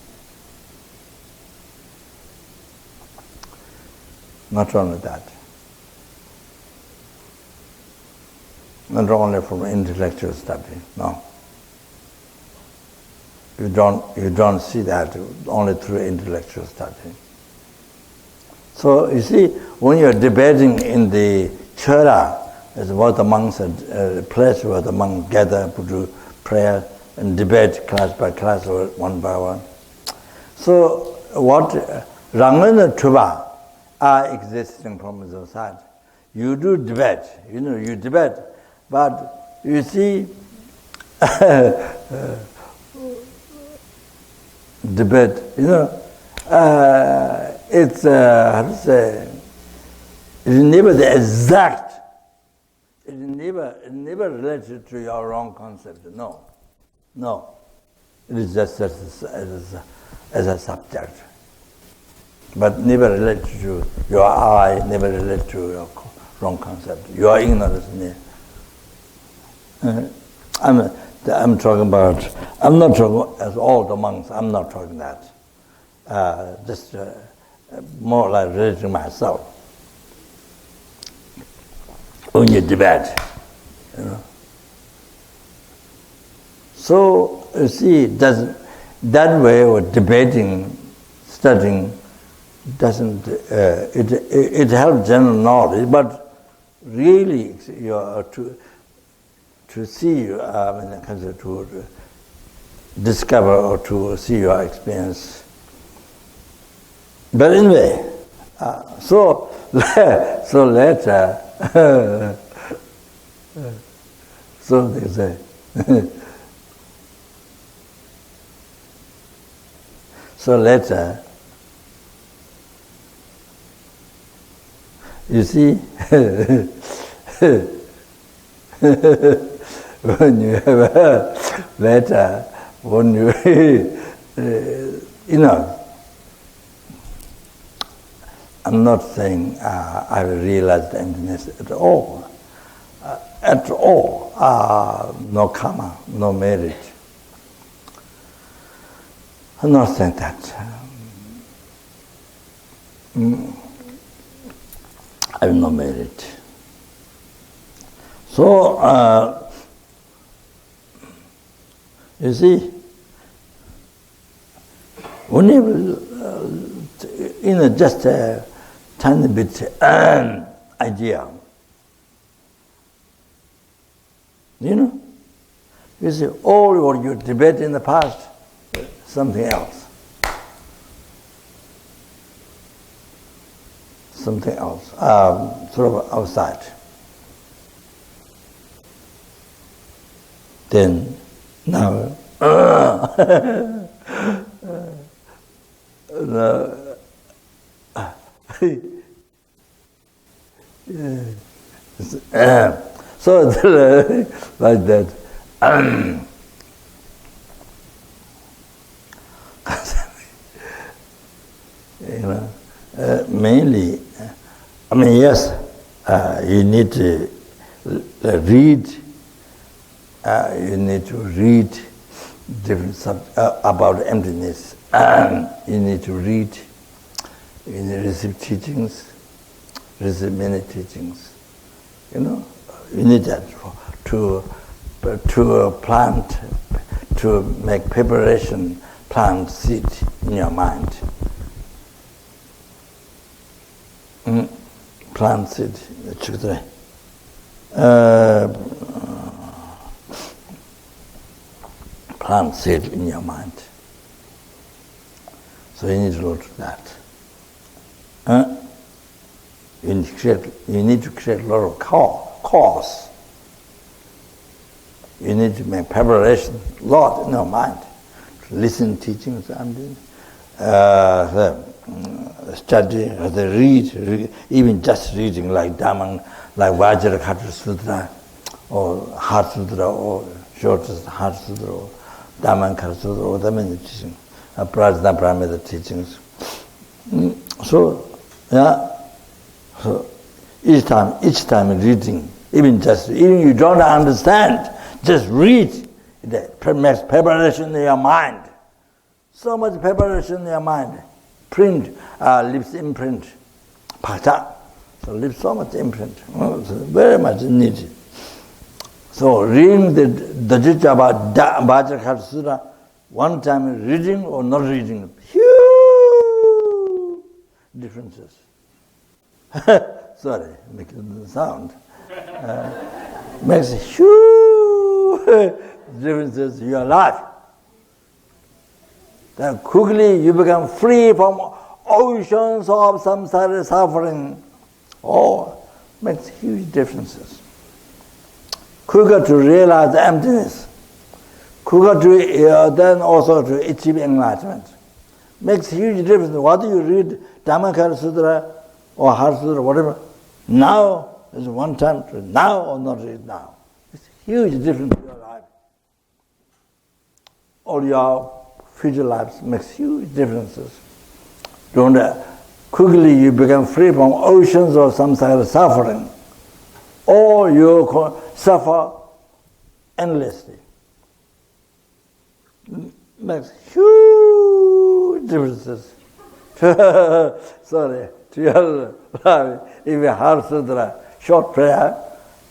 Not only that. Not only from intellectual study, no. You don't see that only through intellectual study. So you see, when you're debating in the chara, it's what the monks, a place where the monks gather to do prayer and debate class by class or one by one. So what Rangan and Tuba are existing from the side. You do debate, you debate, but you see, debate, it's, how to say, it's never the exact, it's never related to your own concept, no. It is just as a subject. But never related to your I, never related to your wrong concept, your ignorance. I'm talking about, I'm not talking as all the monks, I'm not talking that. Just more like related to myself. When you debate, So, you see, that way of debating, studying, doesn't, it helps general knowledge, but really you are to see, to discover or to see your experience. But anyway, so later, so they say, so later, you see, when you have later, when you, I'm not saying I realized emptiness at all. No karma, no merit. I'm not saying that. I have no merit. So, you see, whenever, just a tiny bit idea, you see, all what you debate in the past, something else. Something else, sort of outside. Then, now, so like that. Mainly, yes, you need to read. You need to read different about emptiness. You need to read. You need to receive teachings. Receive many teachings. You need that to plant, to make preparation, plant seed in your mind. Plant seed, plant seed in your mind. So you need to look at that. You need to create a lot of cause. You need to make preparation, a lot in your mind. To listen, teaching, something, study, read, even just reading like Dhamma, like Vajrakata Sutra, or Heart Sutra, or Shortest Heart Sutra, or Dhammankara Sutra, or the many teachings, Prajna Paramita teachings. So each time reading, even you don't understand, just read. It makes preparation in your mind. So much preparation in your mind. Print, lips imprint. Bhakta. So leaves so much imprint. So very much needed. So reading the Dajita about Vajrakata Sutra, one time reading or not reading, huge differences. Sorry, making the sound. Makes huge differences in your life. Then quickly you become free from oceans of samsara suffering. Oh, makes huge differences. Quicker to realize the emptiness. Quicker to then also to achieve enlightenment. Makes huge difference. Whether you read Dhammankara Sutra or Heart Sutra, whatever, now is one time to now or not read now. It's huge difference in your life. All your future lives makes huge differences. Don't quickly you become free from oceans of samsara suffering, or you suffer endlessly. Makes huge differences. Sorry, to your life. If you Heart Sutra, short prayer,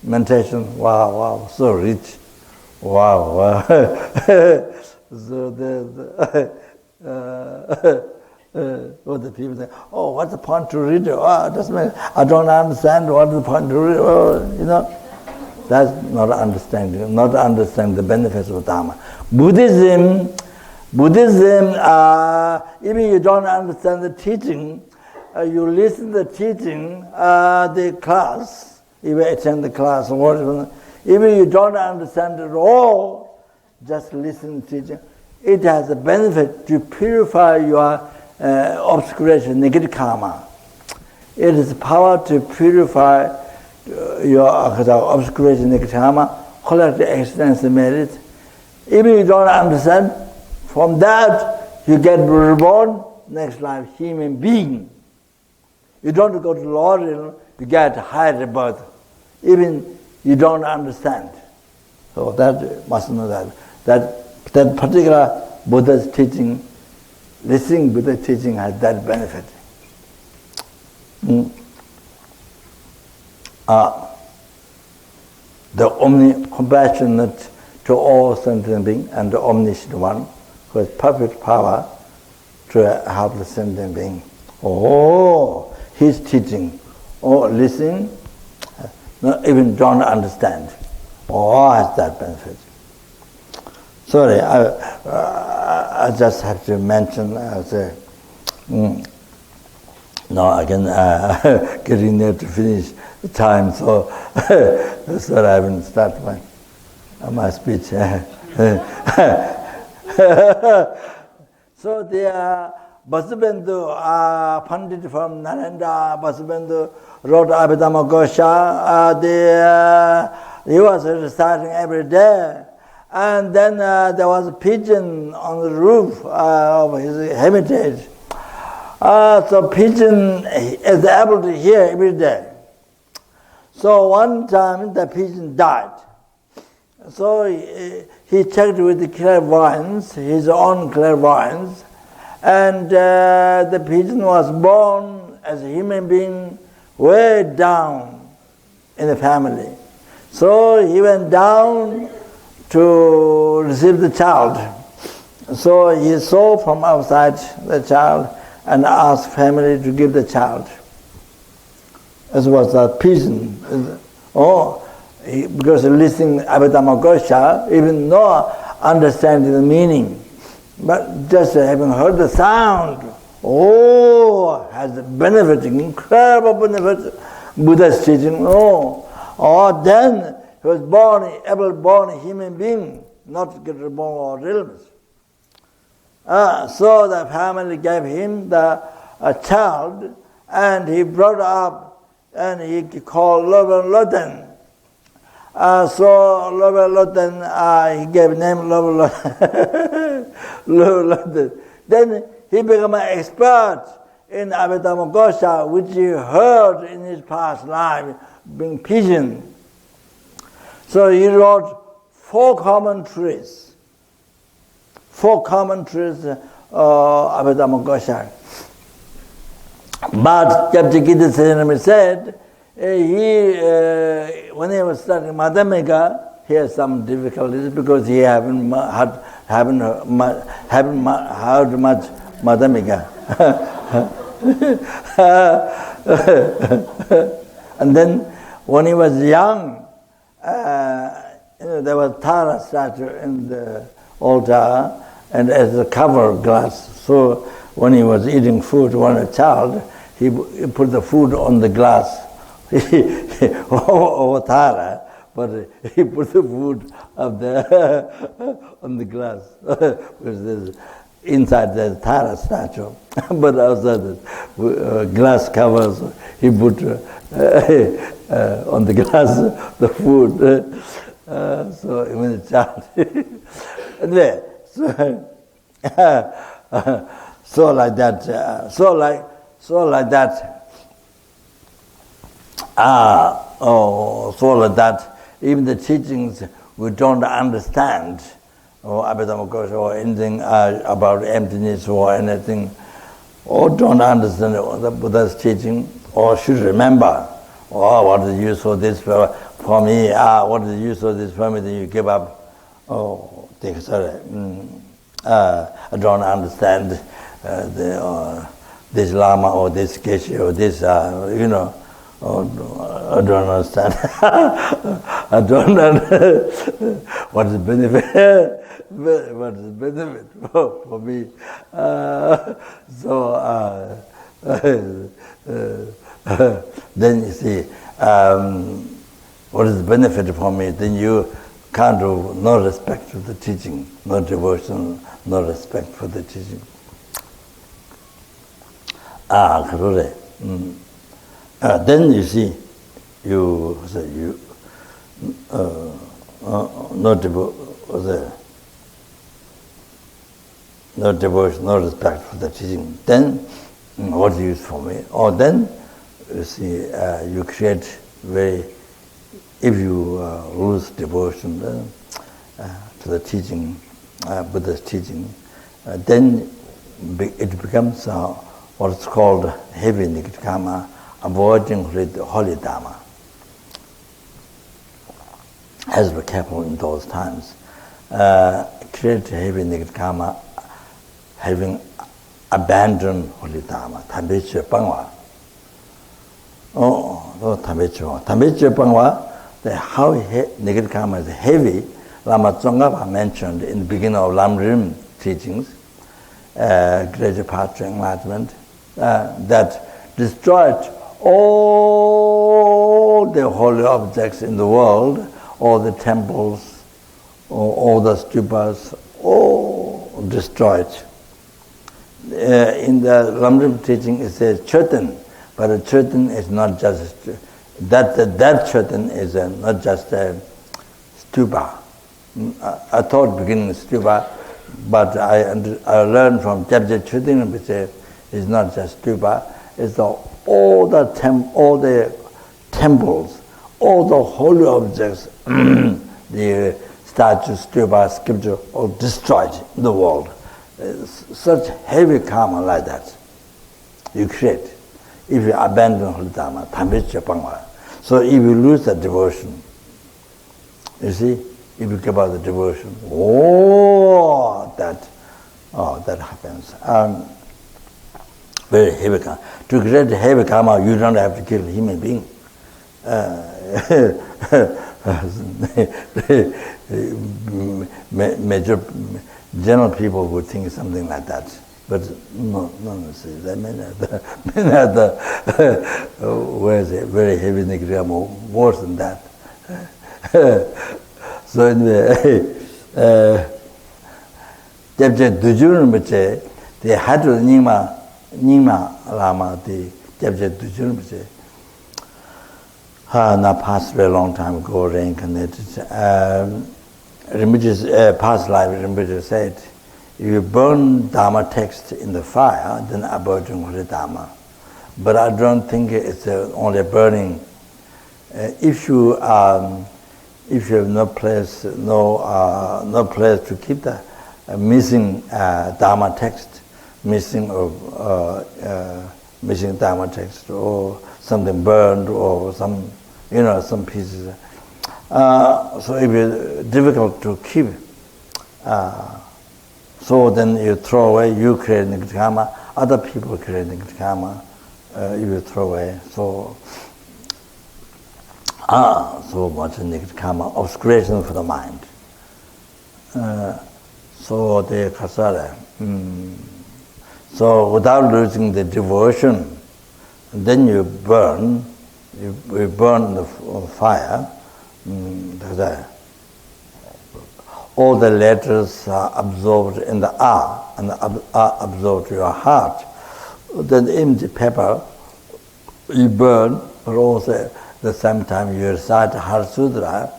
meditation, wow, so rich. Wow. So what the people say, oh, what's the point to read? Oh, it doesn't matter. I don't understand what's the point to read. Oh, that's not understanding the benefits of Dhamma. Buddhism, even you don't understand the teaching, you listen to the teaching, the class, if you attend the class or whatever, even you don't understand it all, just listen to teaching. It has a benefit to purify your obscuration, negative karma. It has power to purify your obscuration, negative karma, collect the extensive merit. Even you don't understand, from that you get reborn, next life, human being. You don't go to the Lord, you get higher rebirth. Even you don't understand. So that must know that particular Buddha's teaching, listening Buddha's teaching has that benefit. The omni-compassionate to all sentient being and the omniscient one who has perfect power to help the sentient being. Oh, his teaching, listening, not even don't understand. Has that benefit. Sorry, I just have to mention, now I can getting there to finish the time, so sorry I haven't started my speech. So the Vasubandhu Pandit from Nalanda, Vasubandhu wrote Abhidhamma Ghosha. He was reciting every day. And then there was a pigeon on the roof of his hermitage. So pigeon is able to hear every day. So one time the pigeon died. So he checked with the clairvoyance, his own clairvoyance, and the pigeon was born as a human being way down in the family. So he went down to receive the child. So he saw from outside the child and asked family to give the child. As was a pigeon. Because listening Abhidhamma Ghosha, even not understanding the meaning, but just having heard the sound, Oh, has benefit, incredible benefit, Buddha's teaching. Then he was able-born human being, not get born or realms. So the family gave him a child, and he brought up, and he called Loben. So Loben, he gave name Loben. Then he became an expert in Abhidhamma, which he heard in his past life, being pigeon. So he wrote 4 commentaries. 4 commentaries Abhidhamma. But Japjikita Srinami said, when he was studying Madhyamika, he had some difficulties because he haven't heard much Madhyamika. And then when he was young, there was Tara statue in the altar, and as a cover glass. So when he was eating food, when a child, he put the food on the glass over Tara, but he put the food up there on the glass, because inside the Tara statue, but outside the glass covers, he put on the glass the food. So even the child, anyway, so like that, so like that, even the teachings we don't understand, or Abhidhamma or anything about emptiness or anything, or don't understand the Buddha's teaching, or should remember, what is the use of this for me? What is the use of this for me? Then you give up. I don't understand this Lama or this Geshe or this, I don't understand. I don't understand what is the benefit. What is the benefit for me? Then you see, what is the benefit for me? Then you can't do no respect to the teaching, no devotion, no respect for the teaching. Correct. Then you see, no devotion, no respect for the teaching. Then, what's the use for me? Or then, you see, you create if you lose devotion to the teaching, Buddha's teaching, then it becomes what's called heavy nikitthama, avoiding holy dharma. Has to be careful in those times. Create heavy nikitthama, having abandoned holy dharma. Tambeche pangwa. Tambeche pangwa. How nikitthama is heavy, Lama Tsongkhapa mentioned in the beginning of Lamrim teachings, greater path to enlightenment, that destroyed all the holy objects in the world, all the temples, all the stupas, all destroyed. In the Lamrim teaching it says Chetan, but a Chetan is not just that Chetan is not just a stupa. I thought beginning stupa, but I learned from Jabja Chetan, which is not just stupa, it's all the temples, all the holy objects, the statues, stupa, sculpture, all destroyed in the world. Such heavy karma like that you create if you abandon holy dharma, tambeche pangwa. So if you lose that devotion, you see, if you give up the devotion, that happens. Very heavy karma. To create heavy karma, you don't have to kill a human being. Major general people would think something like that. But no, see, that may not where's it, very heavy negative, more than that. So anyway, they had to Nima Lama, the Jebjet Dujurumche. Now passed a long time ago, reincarnated. Rinpoche's past life, Rinpoche said, if you burn Dharma text in the fire, then aborting the Dharma. But I don't think it's only burning. If you have no place to keep the missing Dharma text, missing Dharma text, or something burned, or some pieces. So it is difficult to keep. So then you throw away, you create negative karma, other people create negative karma, you will throw away. So much negative karma, obscuration for the mind. So the kasara. So without losing the devotion, then you burn the fire. All the letters are absorbed in the R, and are absorbed to your heart. Then the empty paper you burn, but also at the same time you recite Heart Sutra,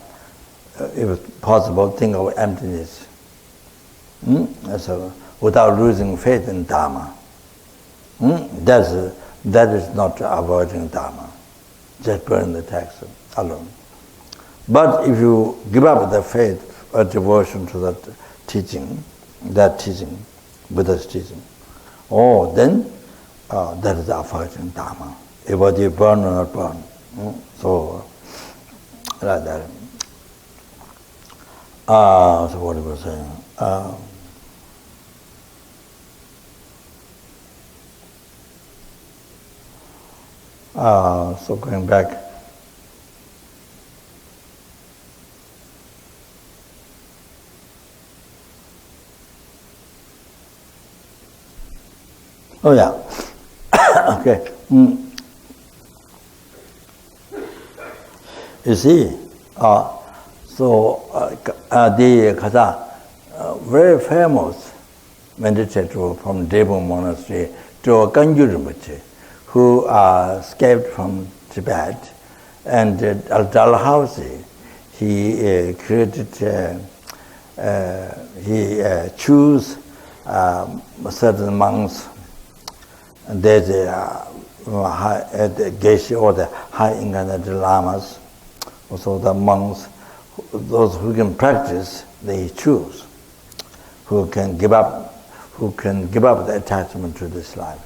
if possible, think of emptiness. So without losing faith in Dharma. That is not avoiding Dharma. Just burn the text alone. But if you give up the faith or devotion to that teaching, Buddha's teaching, then that is avoiding Dharma. Whether you burn or not burn. So, like that. So what was I saying? So going back. Oh yeah. Okay. You see, the Kasa, very famous meditator from Debu Monastery, to Ganju Rinpoche, who escaped from Tibet, and Dalhousie, he created, he chose certain monks. And there's the Geshe or the high incarnated lamas, also the monks, those who can practice, they choose, who can give up the attachment to this life,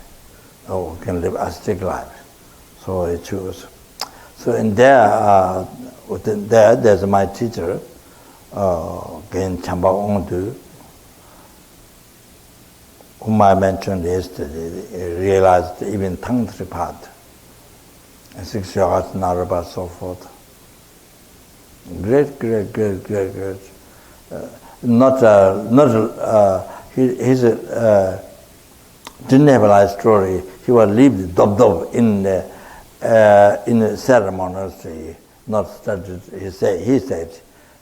or who can live ascetic life. So they choose. So in there's my teacher, Gen Chamba Ongdu, whom I mentioned yesterday, realized even tongue tripad, 6 yards, Naraba, so forth. Great. He's didn't have a life story. He was lived dob in ceremonies, not studied. He said,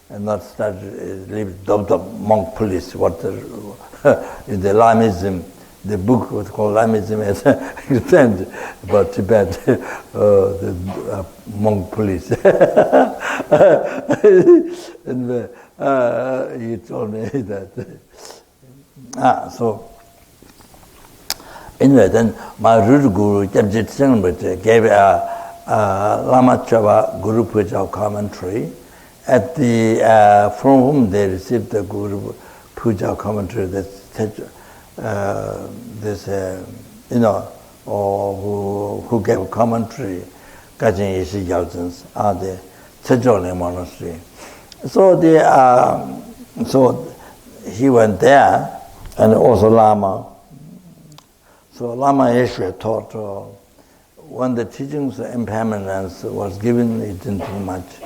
and not studied. Lived dob monk police. What in the Lamism, the book was called Lamism as extended about Tibet, the monk police. And he told me that. So anyway, then my root guru, Jebjet Sengrit, gave a Lama Chava Guru Puja commentary, at the from whom they received the Guru Puja commentary. Who gave commentary, Gajin Yeshi Yalzins, are the Sejole monastery. So he went there, and also Lama. So Lama Yeshua taught when the teachings of impermanence was given, he didn't think much.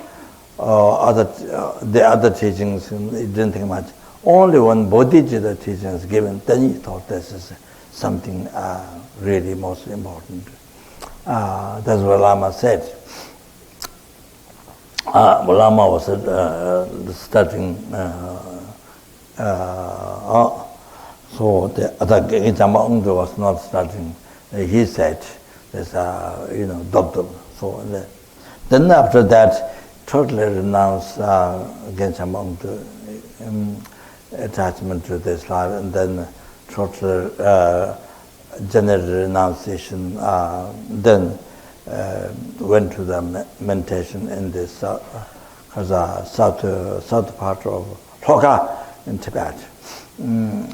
The other teachings, he didn't think much. Only when Bodhicitta teaching is given, then he thought this is something really most important. That's what Lama said. Lama was studying, so the other Gintama was not studying. He said, there's doctor. So then after that, totally renounced Gintama attachment to this life, and then total general renunciation. Then went to the meditation in this south part of Lhoka in Tibet,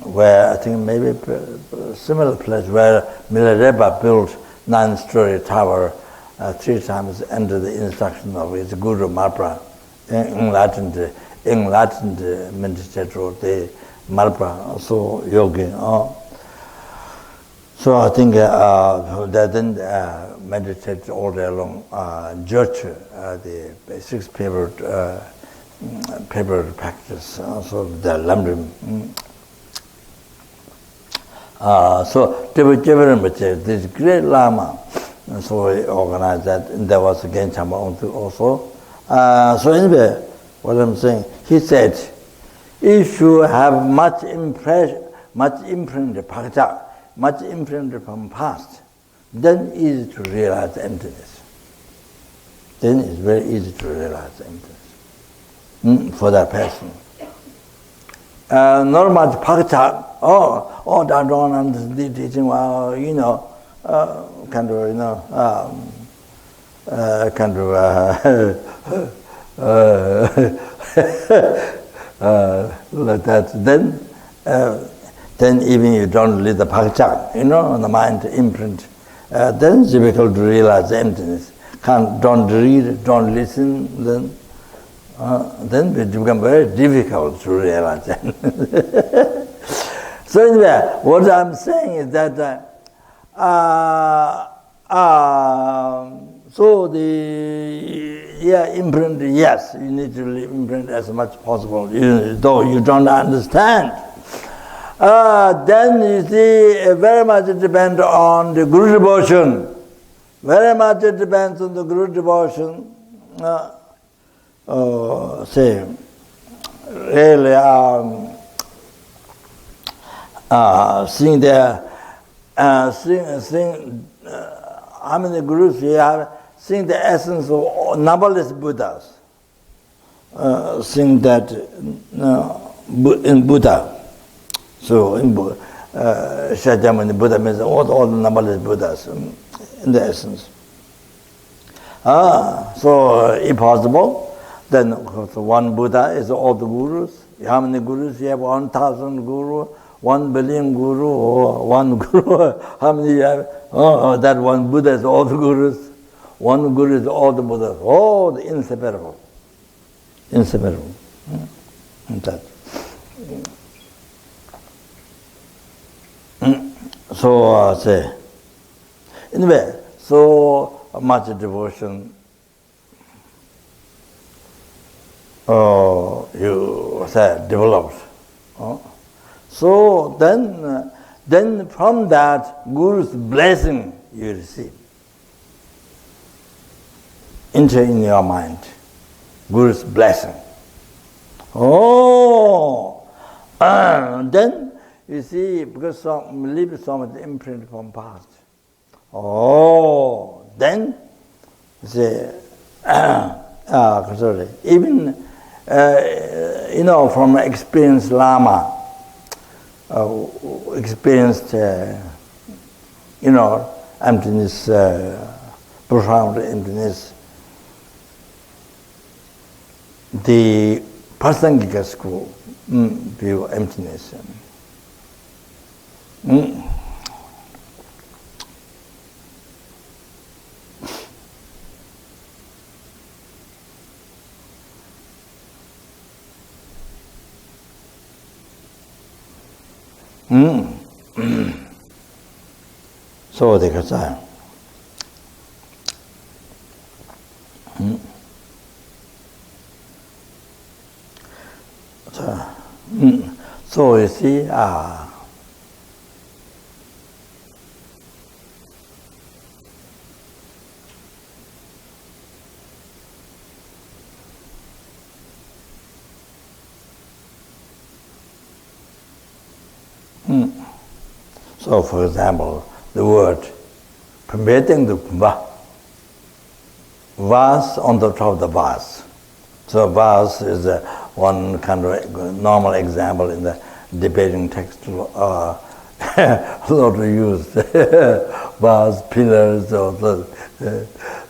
where I think maybe a similar place where Milarepa built 9-story tower 3 times under the instruction of his Guru Marpa, enlightened meditator, the Marpa, so yogi. So I think they then meditate all day long. Church, the 6 paper practice, so the Lamrim. So this great Lama, so he organized that, and there was again Chamba also. So anyway, what I'm saying, he said, if you have much imprint from past, then easy to realize emptiness. Then it's very easy to realize emptiness for that person. Not much pakta. I don't understand the teaching. Well, like that. Then even you don't read the pakcha, the mind imprint, then it's difficult to realize the emptiness. Don't read, don't listen, then it becomes very difficult to realize that. So anyway, what I'm saying is that so the imprint, yes, you need to imprint as much as possible, though you don't understand. Then you see, very much it depends on the Guru devotion. Very much it depends on the Guru devotion. Say, really, seeing the, how many gurus you have, seeing the essence of numberless Buddhas, seeing that in Buddha. So in Shakyamuni Buddha means all the numberless Buddhas in the essence. So if possible, then one Buddha is all the gurus. How many gurus? You have 1,000 gurus, 1 billion guru, or one guru. How many you have? That one Buddha is all the gurus. One guru is all the Buddhas. Oh, the inseparable. Inseparable. That. So say, anyway, so much devotion you say developed. So then from that Guru's blessing you receive. Enter in your mind, Guru's blessing. Then you see, because leave so much imprint from past. Then you say, sorry, even from experienced Lama, experienced emptiness, profound emptiness. The Prasangika school view emptiness. So they can say. So you see, So, for example, the word permitting the vase on the top of the vase. So vase is one kind of normal example in the debating text. A lot of used vase, pillars, or the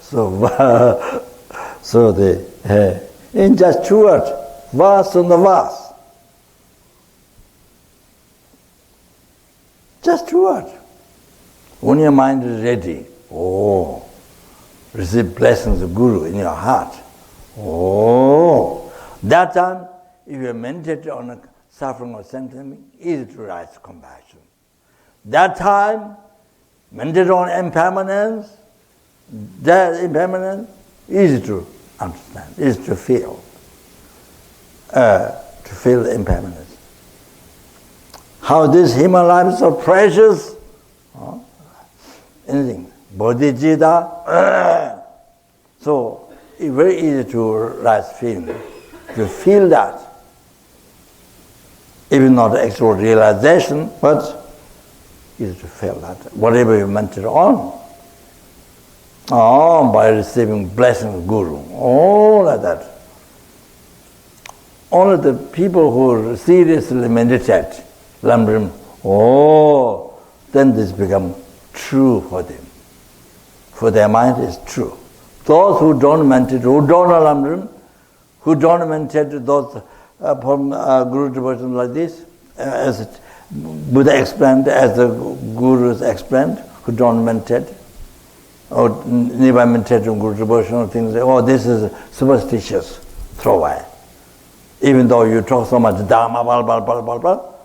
so the in just two words, vase on the vase. Just two words. When your mind is ready, receive blessings of Guru in your heart. That time, if you meditate on a suffering or sentiment, easy to rise compassion. That time, meditate on impermanence, that impermanence, easy to understand, easy to feel the impermanence. How this human life is so precious, anything, bodhicitta, so it's very easy to rise feeling, to feel that. Even not actual realization, but easy to feel that. Whatever you meditate on, by receiving blessing of Guru, all like that. Only the people who seriously meditate, then this becomes true for them. For their mind is true. Those who don't meditate, who don't know Lamrim, who don't meditate those from Guru devotion like this, as Buddha explained, as the Gurus explained, who don't meditate, or never meditate on Guru devotion, or things like, this is superstitious, throw away. Even though you talk so much Dharma,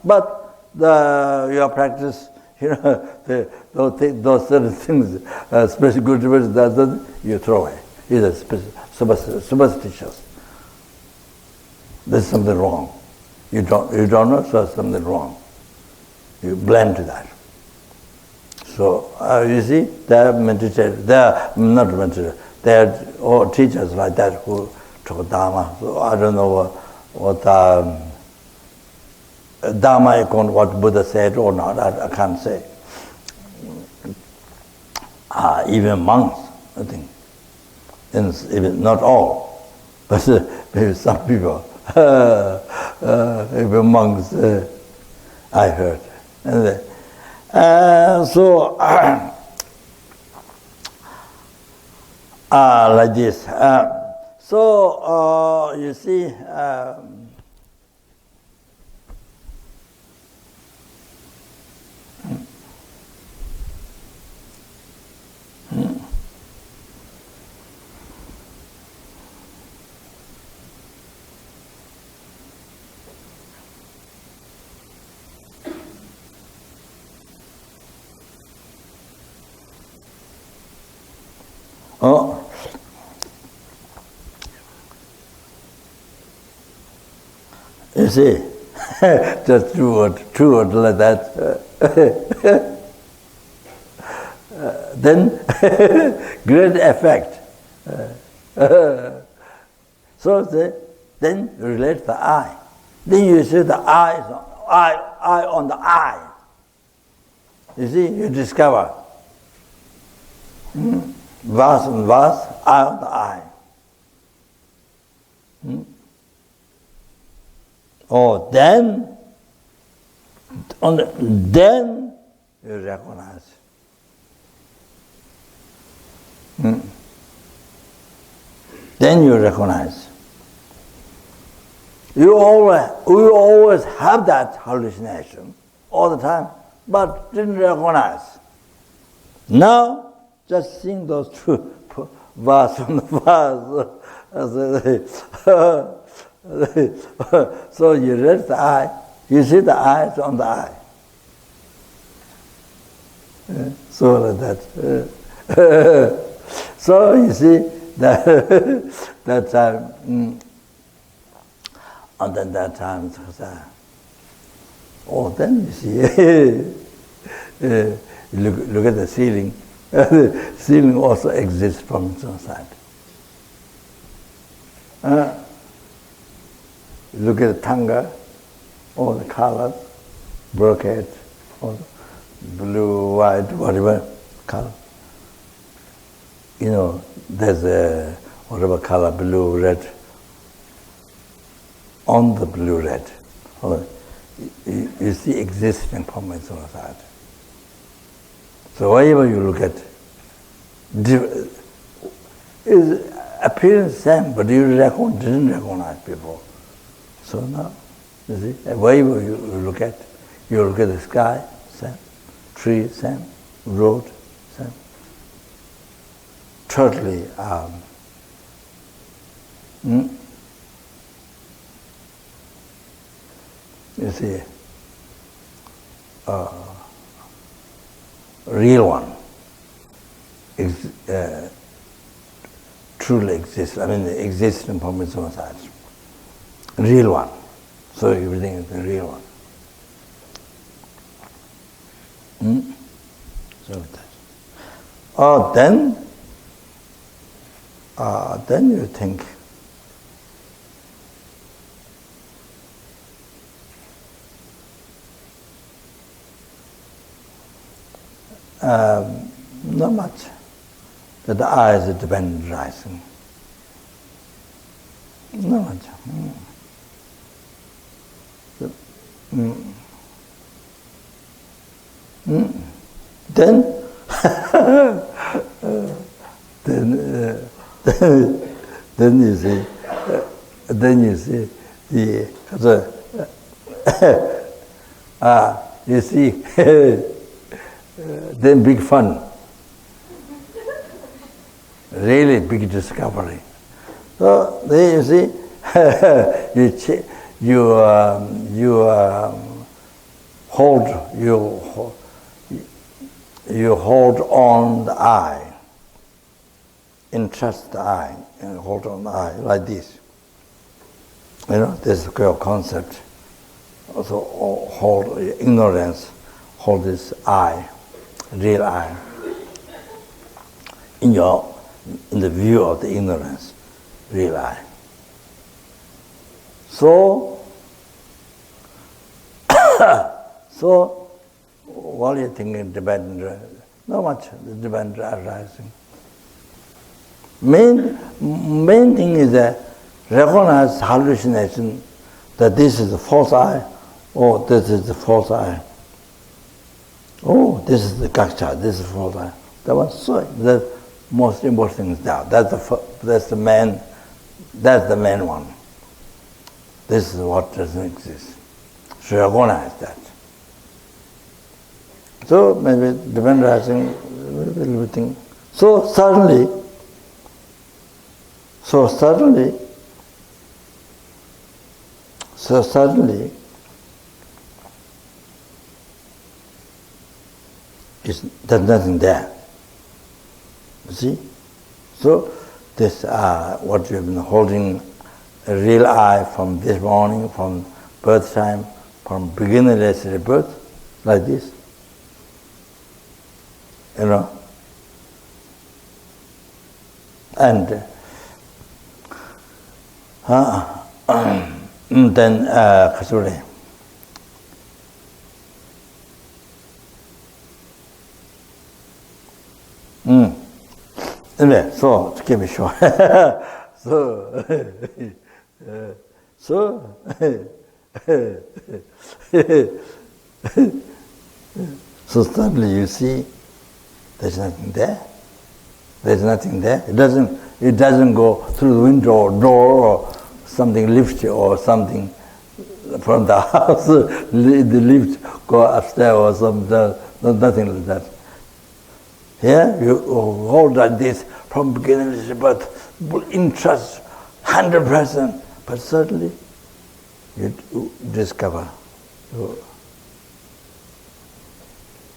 but your practice, those certain things, especially Guru devotion does, you throw away. It's superstitious. There's something wrong. You don't know, so there's something wrong. You blend to that. So you see, they're meditated. They're not meditated. They're all teachers like that who talk Dharma. So I don't know what Dharma, what Buddha said or not. I can't say. Even monks, I think. Even not all, but maybe some people. Even monks, I heard. So like this. So you see, you see, just two words like that. Then great effect. So then you relate the eye. Then you see the eye on the eye. You see, you discover vase on vase, eye on the eye. Then you recognize. Then you recognize. We always have that hallucination all the time, but didn't recognize. Now, just seeing those two vase on the vase. So you read the eye, you see the eyes on the eye. So like that. So you see that time, and then that time, then you see, look at the ceiling. The ceiling also exists from its own side. Look at the tanga, all the colors, brocade, all blue, white, whatever color. There's a whatever color, blue, red, on the blue, red. You see existing formation of that. So wherever you look at, is appearance same, but you didn't recognize before. So now, you see, wherever you look at the sky, same, tree, same, road, same. Totally, you see, real one truly exists. I mean, exists in formation side. Real one. So everything is the real one. So that. Then you think. Not much. That the eyes are dependent rising. Not much. Then you see you see then big fun, really big discovery. So there you see, you hold on the eye, entrust the eye, and hold on the eye like this. This is your concept. Also hold ignorance, hold this eye, real eye, in the view of the ignorance, real eye. So while you're thinking dependent, not much dependent arising. Main thing is that recognize hallucination, that this is the false eye, or this is the false eye. Oh, this is the gaksha, this is the false eye. That was so. The most important thing is that. That's the main one. This is what doesn't exist. So recognize that. So maybe depend rising, everything. So suddenly, there's nothing there. You see? So this what you've been holding, a real eye from this morning, from birth time, from beginningless birth, like this. And then Kasuri. Anyway, so to keep it short, so suddenly you see there's nothing there. There's nothing there. It doesn't go through the window or door or something lift or something from the house. The lift go upstairs or something. Nothing like that. Here you hold like this from beginning, but interest 100%. But suddenly you discover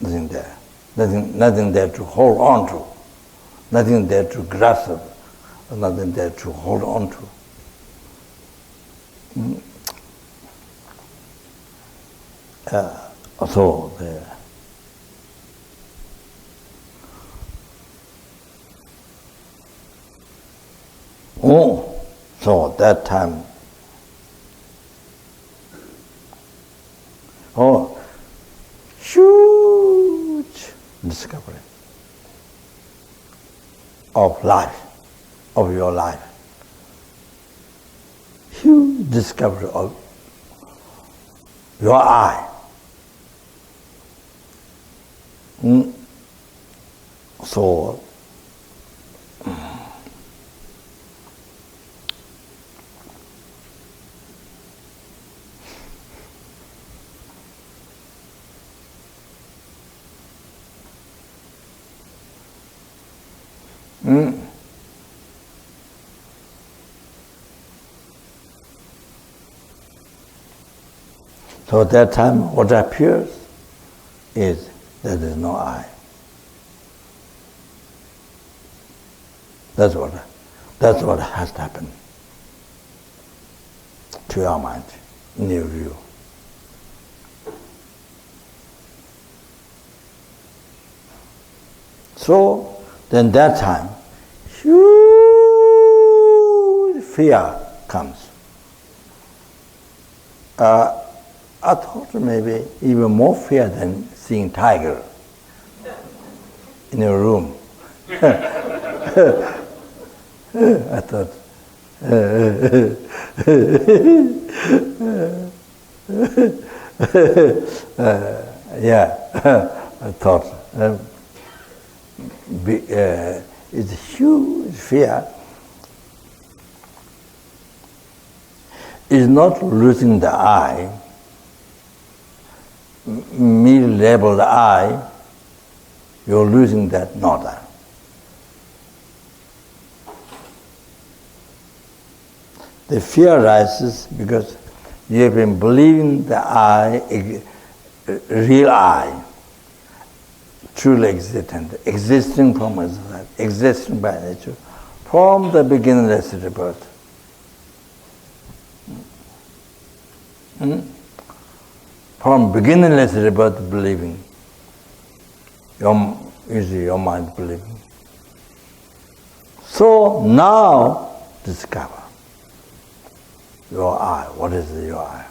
nothing there. Nothing there to hold on to. Nothing there to grasp, nothing there to hold on to. So so that time, shoo. of life, of your life. Huge discovery of your I. So, so at that time, what appears is there is no I. That's what has to happen to your mind, in your view. So, then that time, huge fear comes. I thought maybe even more fear than seeing tiger in your room. I thought, I thought it's a huge fear. Is not losing the I, me labeled I, you're losing that not I. The fear arises because you have been believing the I, real I, truly existent, existing from that, existing by nature, from the beginningless rebirth. From beginningless rebirth believing, your mind believing. So now discover your I. What is your I?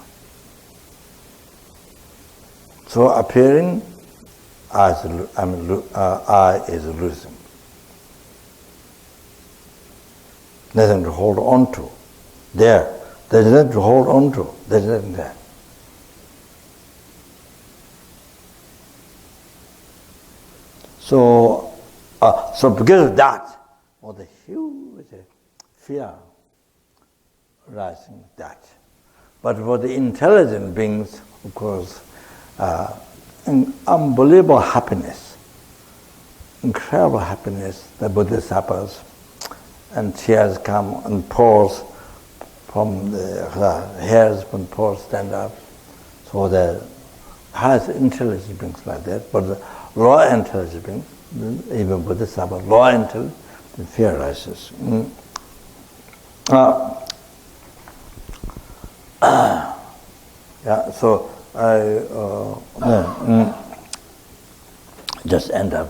So appearing, I is losing. Nothing to hold on to. There's nothing to hold on to. There's nothing there. So because of that, the huge fear rising that. But for the intelligent beings, of course, an unbelievable happiness, incredible happiness, the bodhisattvas, and tears come and pours from the hairs from pores stand up. So the highest intelligent beings like that, but the lower intelligent beings, even bodhisattva, lower intelligent, the fear rises. So I just end up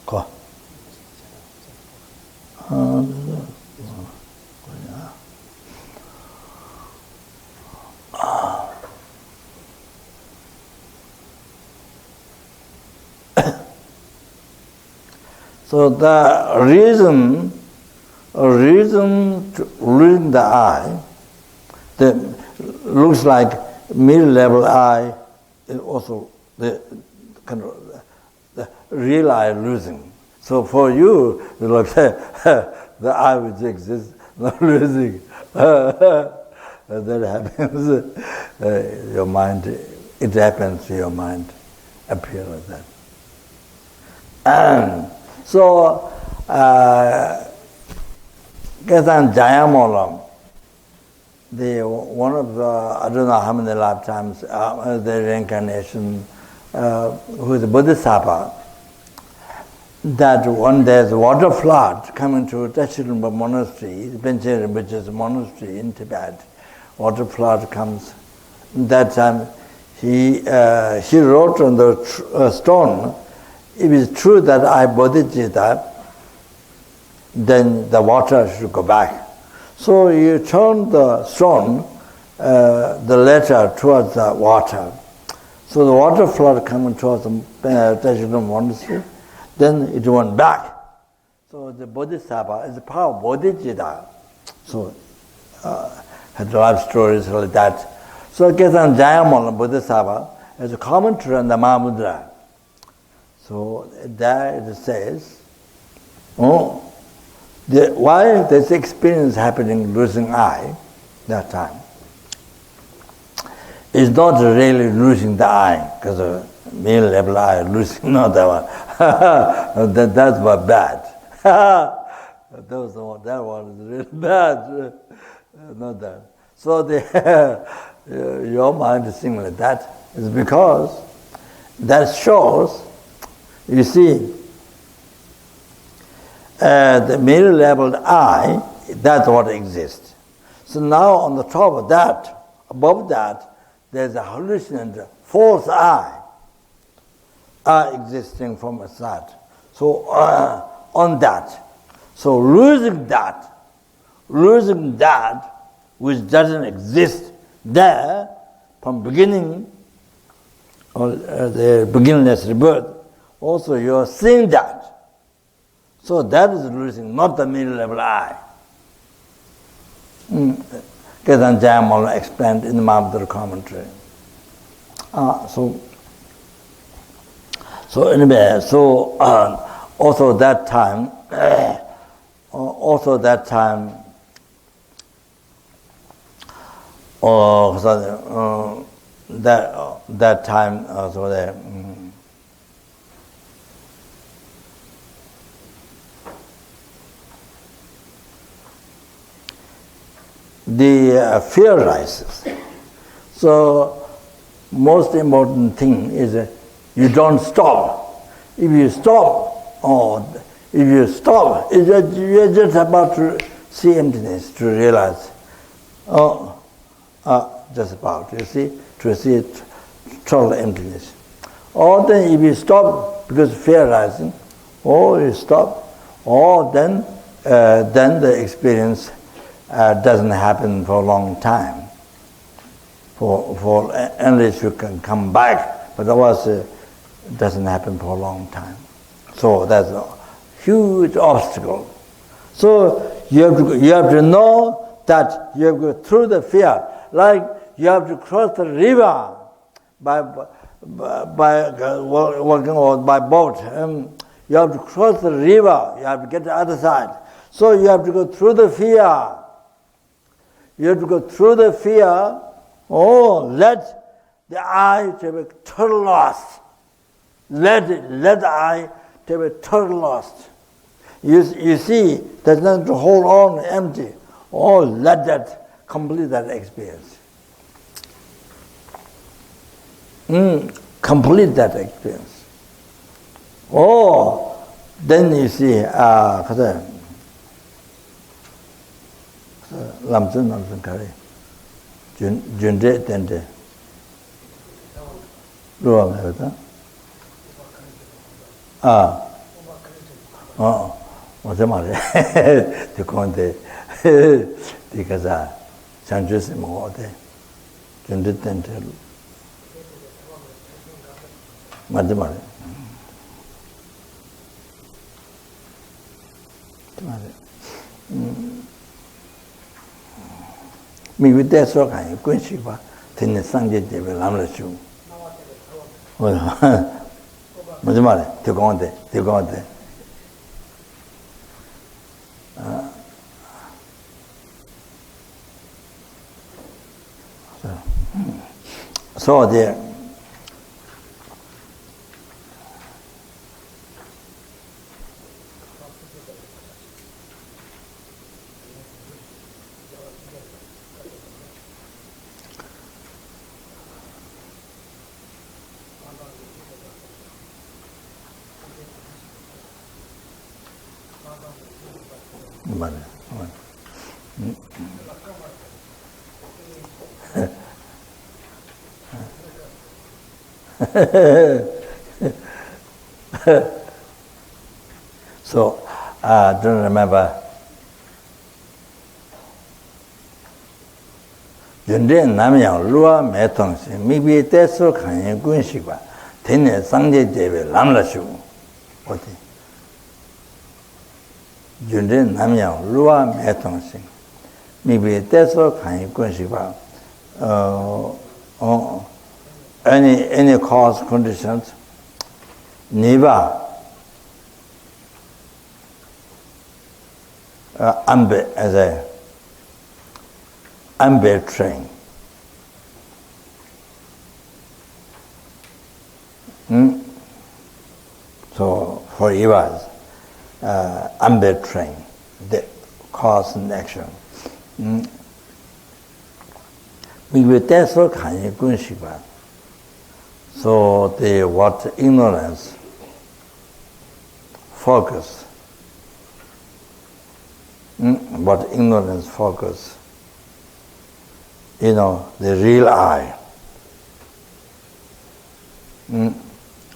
Go. So the reason to losing the I, that looks like mid-level I, is also the kind of the real I losing. So for you, it looks like the I which exists not losing. That happens. Your mind, it happens to your mind, appear like that. So, Ketan Jayamolam, one of the, I don't know how many lifetimes, the reincarnation, who is a Bodhisattva, that one there's water flood coming to Tashirumba monastery, Bencherim, which is a monastery in Tibet. Water flood comes. That time, he wrote on the stone, if it's true that I bodhicitta, then the water should go back. So you turn the stone the letter towards the water. So the water flood coming towards the Teshuvah monastery, then it went back. So the Bodhisattva is the power of Bodhicitta. So had life stories like that. So Ketan Jayamala Bodhisattva is a commentary on the Mahamudra. So there it says, why this experience happening losing eye that time is not really losing the eye, because the male level eye losing not that one. That's what bad. That one is really bad. Not that. So your mind is thinking like that is because that shows, you see, the middle leveled eye, that's what exists. So now on the top of that, above that, there's a hallucinant false eye existing from a side. So on that, so losing that which doesn't exist there from beginning, or the beginningless rebirth, also you're seeing that. So that is losing, not the middle level eye. Ketan Jayamala explained in the Mahamudra commentary. So anyway, also that time, that time the fear rises. So most important thing is you don't stop. If you stop, you're just about to see emptiness, to realize, just about, you see, to see total emptiness. Or then if you stop because fear rising, or you stop, or then the experience doesn't happen for a long time. For unless you can come back, but otherwise it doesn't happen for a long time. So that's a huge obstacle. So you have to know that you have to go through the fear, like you have to cross the river by walking or by boat. You have to cross the river. You have to get to the other side. So you have to go through the fear. You have to go through the fear. Let the eye to be total lost. Let the eye to be total lost. You see, there's nothing to hold on empty. Let that complete that experience. Complete that experience. Then you see, Lamsun Kari, Junde Tende. Luang Heta. What's the matter? The Conte, the Kaza, Sanjus Mote, Junde Tende. Madamari. Me with that sort of Quincy, then Sunday they will ambush you. Madamari, to go on there, to go on there. So there. So, don't remember. 윤대 남양 루아 매통시 미비 대소 강연 군식과 대내 상제 대회 남라시고 어디 윤대 남양 루아 매통시 미비 대소 강연 군식과 any cause conditions never as a unbetraying. So for Eva's unbetraying, the cause and action. So the what ignorance focus. What ignorance focus. The real I.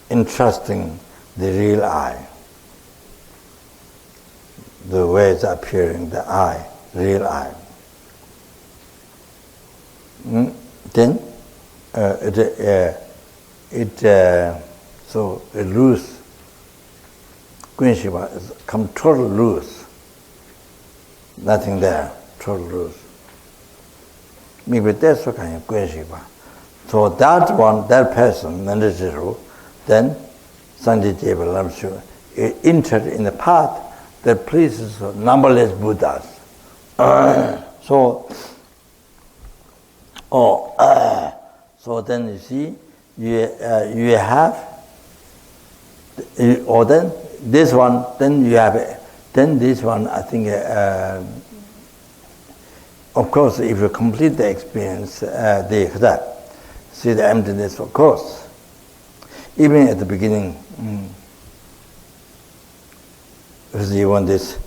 Entrusting the real I. The way it's appearing, the I, real I. Then so it loose. Queen Shiva is come total loose. Nothing there, total loose. Maybe that's what kind of question. So that one, that person, then Shantideva entered in the path that pleases numberless Buddhas. So then you see, you have, or then this one, then you have, then this one, I think. Of course, if you complete the experience, see the emptiness, of course. Even at the beginning, because you want this,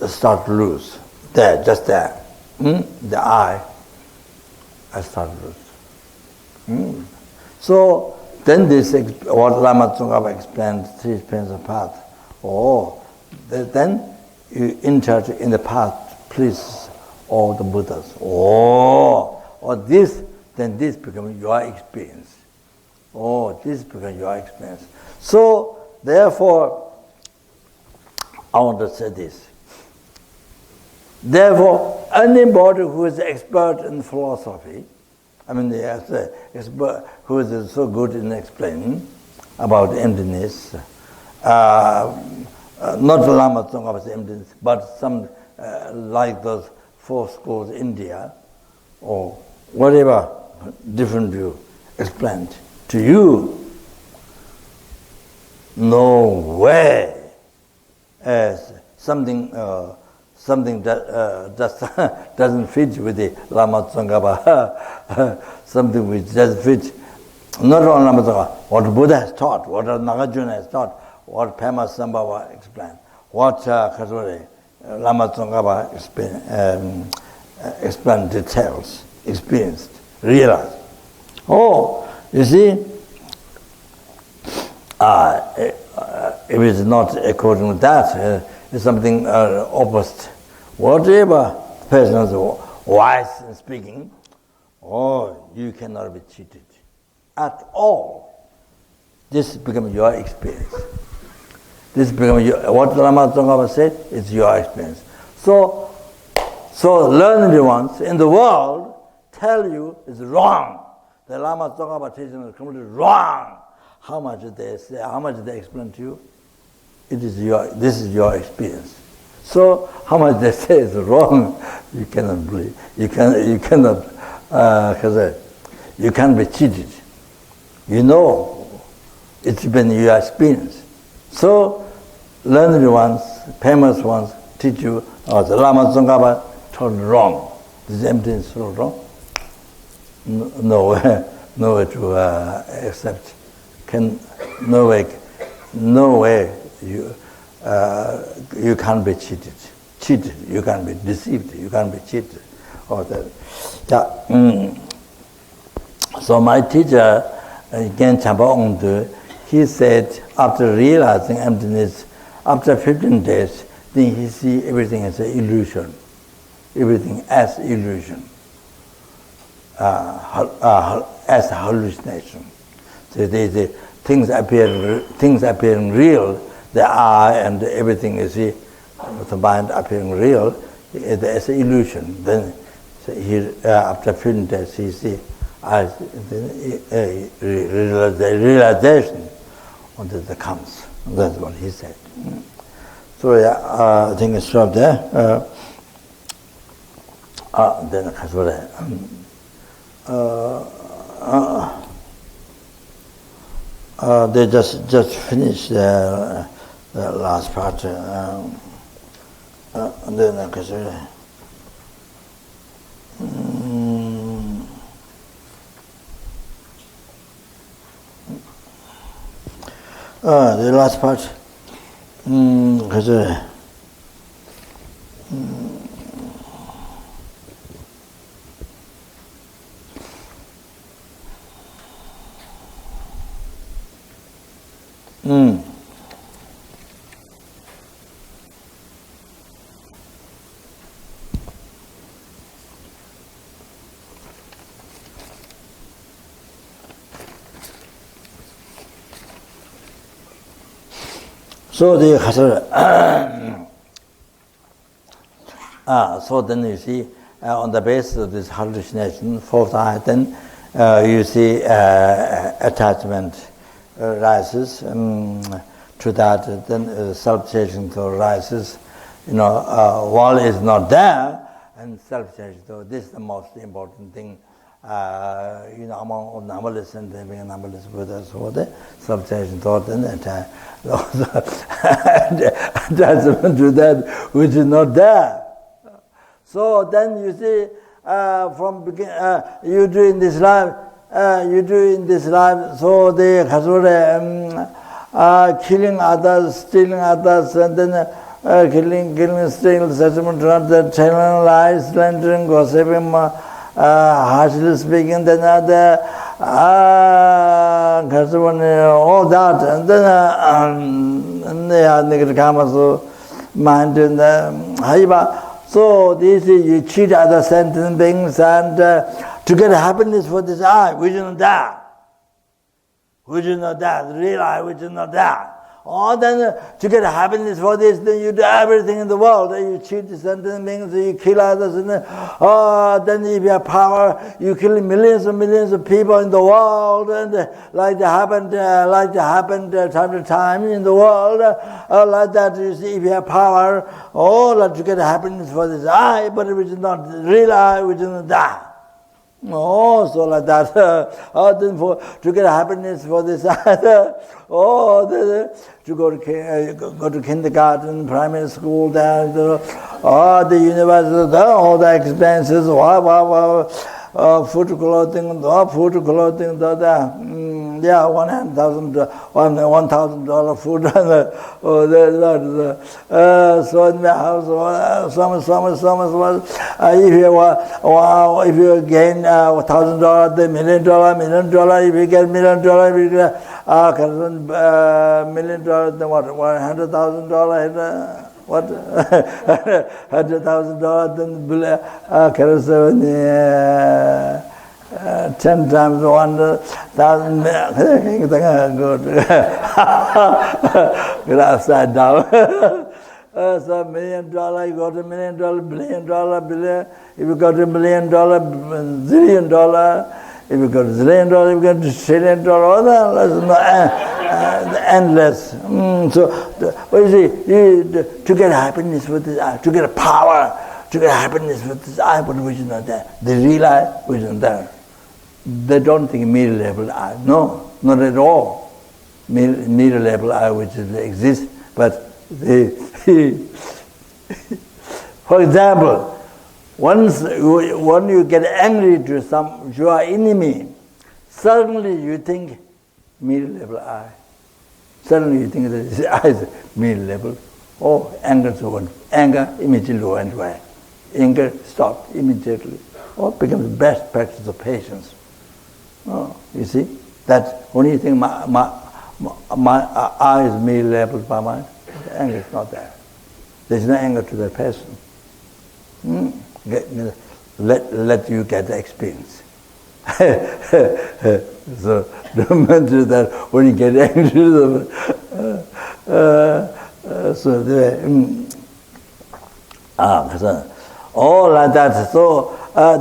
start to lose. There, just there. The I start to lose. So, then this, what Lama Tsongkhapa explained, 3 explains the path. Then you enter in the path, please. All the Buddhas. Then this becomes your experience. This becomes your experience. So, therefore, I want to say this. Therefore, anybody who is expert in philosophy, expert who is so good in explaining about emptiness, not Lama Tsongkhapa's emptiness, but some like those 4 schools India, or whatever different view explained to you, no way as something that just doesn't fit with the Lama Tsongkhapa, something which doesn't fit, not only Lama Tsongkhapa, what Buddha has taught, what Nagarjuna has taught, what Pema Sambhava explained, what Lama Tsongkhapa explained details, experienced, realized. You see, if it's not according to that, it's something opposite. Whatever person is wise in speaking, you cannot be cheated at all. This becomes your experience. This becomes what Lama Tsongkhapa said is your experience. So learned ones in the world tell you it's wrong. The Lama Tsongkhapa teaching is completely wrong. How much they say, how much they explain to you, this is your experience. So how much they say is wrong, you cannot believe. You cannot be cheated. It's been your experience. So learned ones, famous ones teach you, the Lama Tsongkhapa told wrong. This emptiness is wrong. No way to accept. No way you can't be cheated. You can't be deceived. You can't be cheated. So my teacher, again Champa Ongde, he said after realizing emptiness, after 15 days, then he see everything as an illusion. Everything as illusion. as a hallucination. So the things appearing real, the eye and everything you see, the mind appearing real, as an illusion. Then after a few days, he see the realization until it comes. That's what he said. So I think I stop there. Then they just finished the last part. And then I the last part. So the so then you see on the basis of this hallucination, fourth eye, then you see attachment rises to that. Then self-chasing rises. While it's not there, and self-chasing. So this is the most important thing. Among all numberless and being a numberless Buddhas, so the self-chasing thought and attachment to that which is not there. So then you see, from begin, you do in this life, so the killing others, stealing others, and then killing, stealing, settlement, telling lies, slandering, gossiping, harshly speaking, then all that, and then negative karma, so mind and haiba. So this is you cheat other sentient beings and to get happiness for this eye, which is not that. Which is not that, the real eye, which is not that. Or then to get happiness for this, then you do everything in the world. You cheat the sentient beings, you kill others, and then if you have power, you kill millions and millions of people in the world, and like that happened time to time in the world, like that. You see, if you have power, to get happiness for this eye, but which is not the real eye, which is not that. So like that. Then to get happiness for this, to go to kindergarten, primary school, there, the university, all the expenses, food, clothing, $1,000 food, so in the house, if you gain $1,000, then $1 million, if you get $1 million, if you get $1 million, then what, $100,000, what, $100,000, then 10 times 1,000, good upside down. So $1 million, you got $1 million, $1 billion. If you got $1 million, $1 zillion. If you got $1 zillion, you got $1 trillion. All that, endless. So, what you see, to get happiness with this eye, to get power, to get happiness with this eye, but which is not there. The real eye, which is not there. They don't think mirror level eye. No, not at all. Mirror level eye, which exists, but for example, when you get angry to your enemy, suddenly you think mirror level eye. Suddenly you think that this eye is mirror level. Anger so on. Anger immediately went away. Anger stopped immediately. Becomes the best practice of patience. You see, that's only thing my eye is mirror leveled by mine. Anger is not there. There's no anger to that person. Let you get the experience. So don't mention that when you get angry. So all like that. So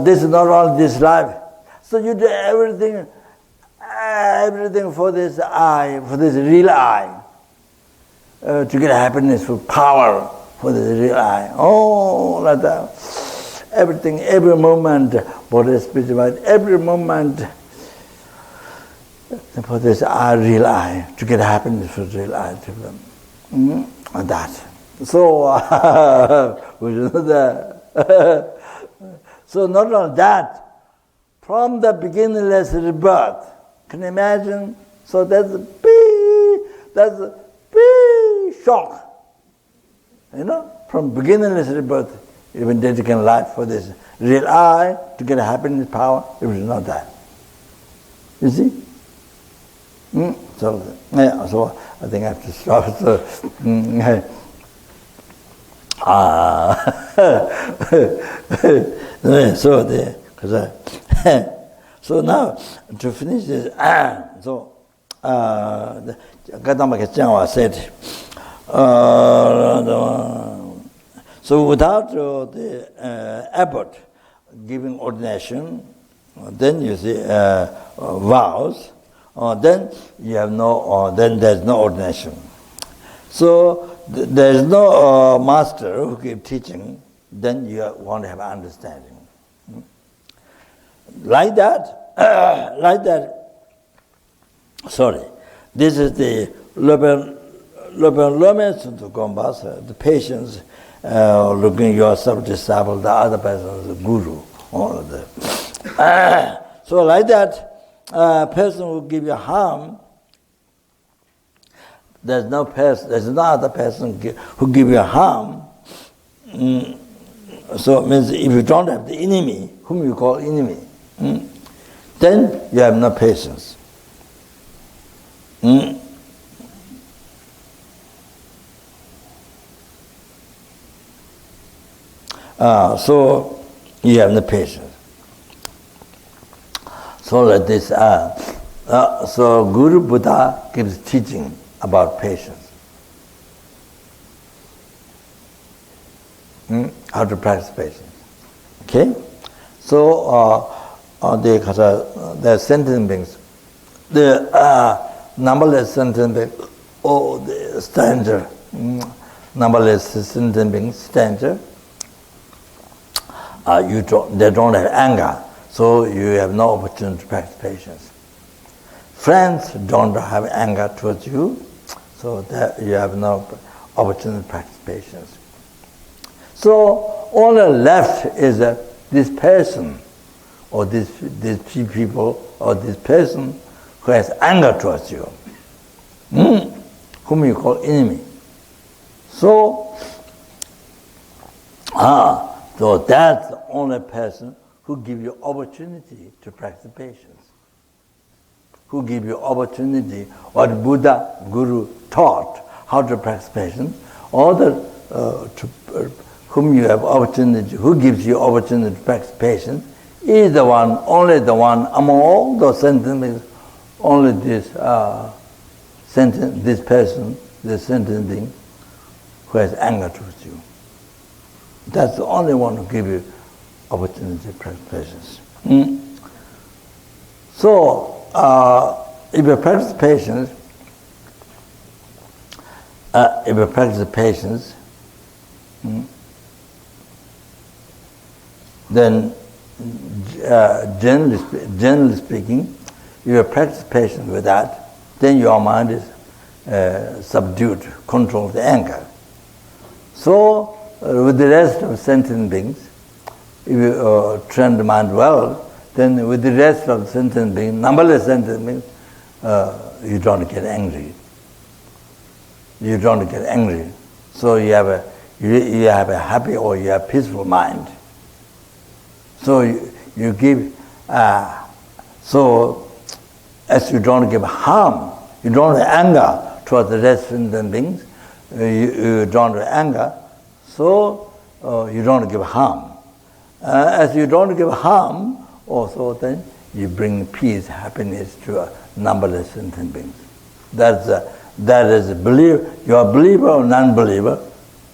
this is not only this life. So you do everything for this I, for this real I, to get happiness, for power, for this real I. Oh, like that. Everything, every moment, for the spirituality, every moment, for this I, real I, to get happiness for real I. And that. So, we know that. So not only that, from the beginningless rebirth, can you imagine? So that's a big shock. You know, from beginningless rebirth, even dedicating life for this real I to get a happiness power, it was not that. You see? So I think I have to stop. So now to finish this, so said, so without the abbot giving ordination, then you see vows, then you have then there's no ordination. So there's no master who keeps teaching, then you won't have understanding. Like that, this is the the patience, looking at yourself disciple, the other person is the guru, all of that. So like that, person who give you harm, there's no other person who give you harm. So it means if you don't have the enemy, whom you call enemy, then you have no patience. So you have no patience. So like this, so Guru Buddha gives teaching about patience. How to practice patience. Okay? So the sentient beings, the numberless sentient beings, the stranger, numberless sentient beings, stranger, they don't have anger, so you have no opportunity to practice patience. Friends don't have anger towards you, so that you have no opportunity to practice patience. So on the left is this person, or these few people, or this person who has anger towards you, whom you call enemy. So that's the only person who gives you opportunity to practice patience, who gives you opportunity, what Buddha, Guru taught, how to practice patience, or whom you have opportunity, who gives you opportunity to practice patience, is the one, only the one among all those sentences, only this person, this sentient being, who has anger towards you. That's the only one who gives you opportunity to practice patience. So, if you practice patience, then generally speaking, if you practice patience with that, then your mind is subdued, controls the anger. So, with the rest of sentient beings, if you train the mind well, then with the rest of sentient beings, numberless sentient beings, you don't get angry. You don't get angry. So you have a happy or you have peaceful mind. So you give, so as you don't give harm, you don't have anger towards the rest of sentient beings, you don't have anger, so you don't give harm. As you don't give harm, also then you bring peace, happiness to numberless sentient beings. That is a belief. You are a believer or non-believer.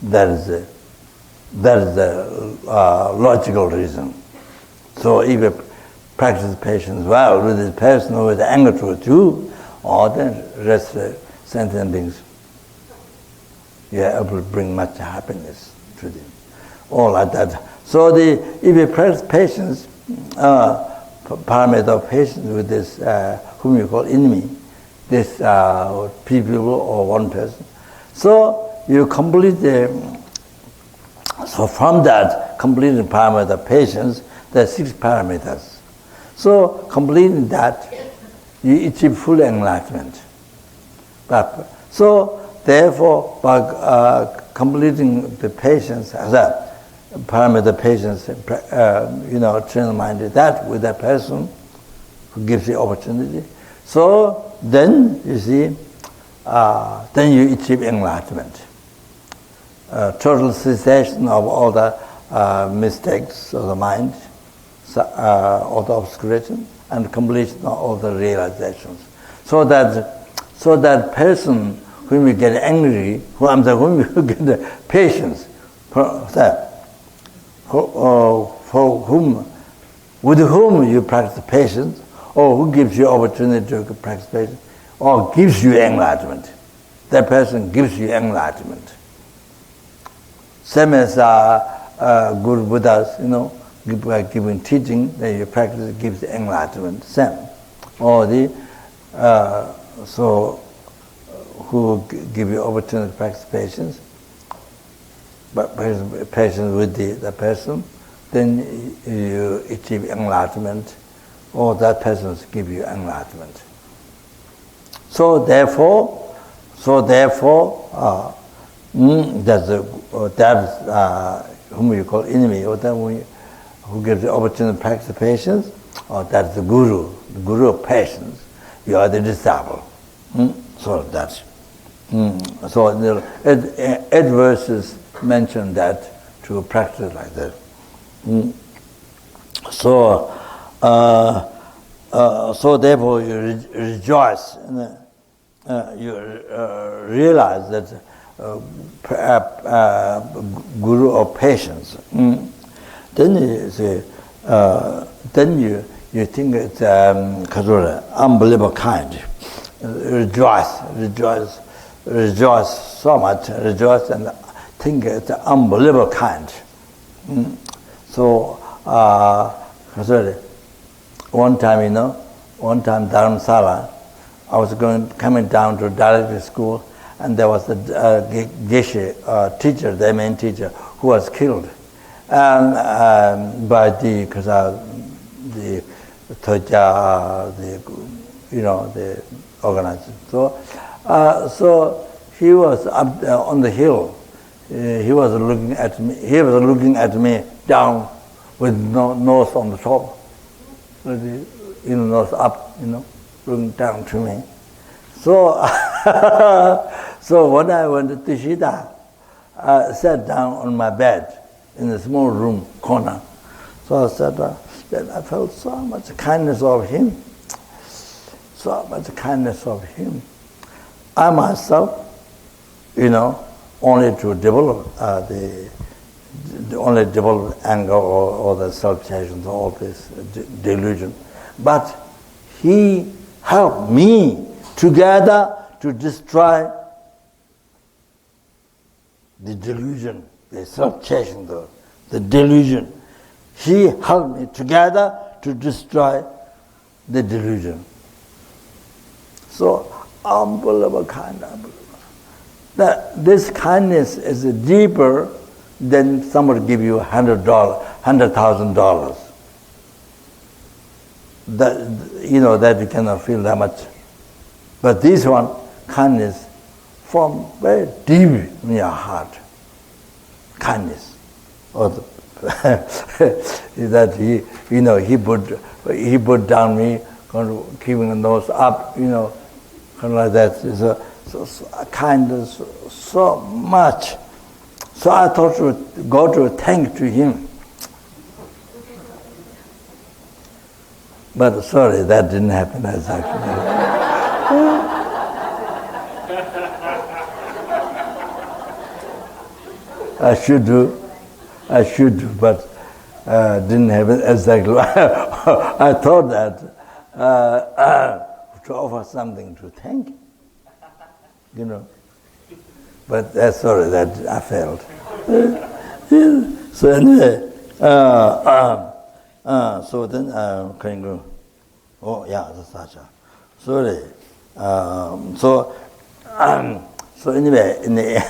That is the logical reason. So if you practice patience well with this person who is angry towards you, or then rest sentient beings, you are able to bring much happiness to them. All like that. So if you practice patience, parameter of patience with this whom you call enemy, this people or one person. So you complete so from that completing parameter of patience, there are 6 parameters. So completing that, you achieve full enlightenment. So therefore, by completing the patience as a parameter patience, train-minded that with that person who gives the opportunity. So then you see, then you achieve enlightenment. Total cessation of all the mistakes of the mind, all the obscuration, and completion of all the realizations. So that person whom you get angry, whom you get patience, with whom you practice patience, or who gives you opportunity to practice patience, or gives you enlightenment. That person gives you enlightenment. Same as Guru Buddhas, giving teaching, that you practice gives enlightenment. Same. Or who give you opportunity to practice patience, but patience with the person, then you achieve enlightenment, or that person give you enlightenment. So therefore, that's whom you call enemy, or that who gives the opportunity to practice patience, or that's the guru of patience. You are the disciple. So that's. So the 8 verses mention that to practice like that. So therefore you rejoice, you realize that guru of patience. Then you say, then you think it's unbelievable kind. Rejoice so much, rejoice and think it's unbelievable kind. So one time Dharamsala, I was coming down to dialect school, and there was a Geshe teacher, the main teacher, who was killed, and by the Toja, the organizer. So he was up on the hill. He was looking at me. He was looking at me down, with nose on the top, nose up, looking down to me. So, so when I went to Tishida, I sat down on my bed in a small room corner. So I sat down. Then I felt so much kindness of him. So much kindness of him. I myself, only to develop only develop anger or the self-judgment, all this delusion. But he helped me together to destroy the delusion, the self-judgment, the delusion. He helped me together to destroy the delusion. So, unbelievable kind, unbelievable. This kindness is deeper than somebody give you $100,000. That you cannot feel that much. But this one, kindness, from very deep in your heart, kindness, or that he put down me, keeping the nose up, kind of like that. So kindness, so much. So I thought to go to thank to him. But sorry, that didn't happen exactly. I should do, but didn't happen exactly. I thought that to offer something to thank, but sorry that I failed. So anyway, so then can you go? Oh yeah, that's Sasha. Sorry. So anyway, in the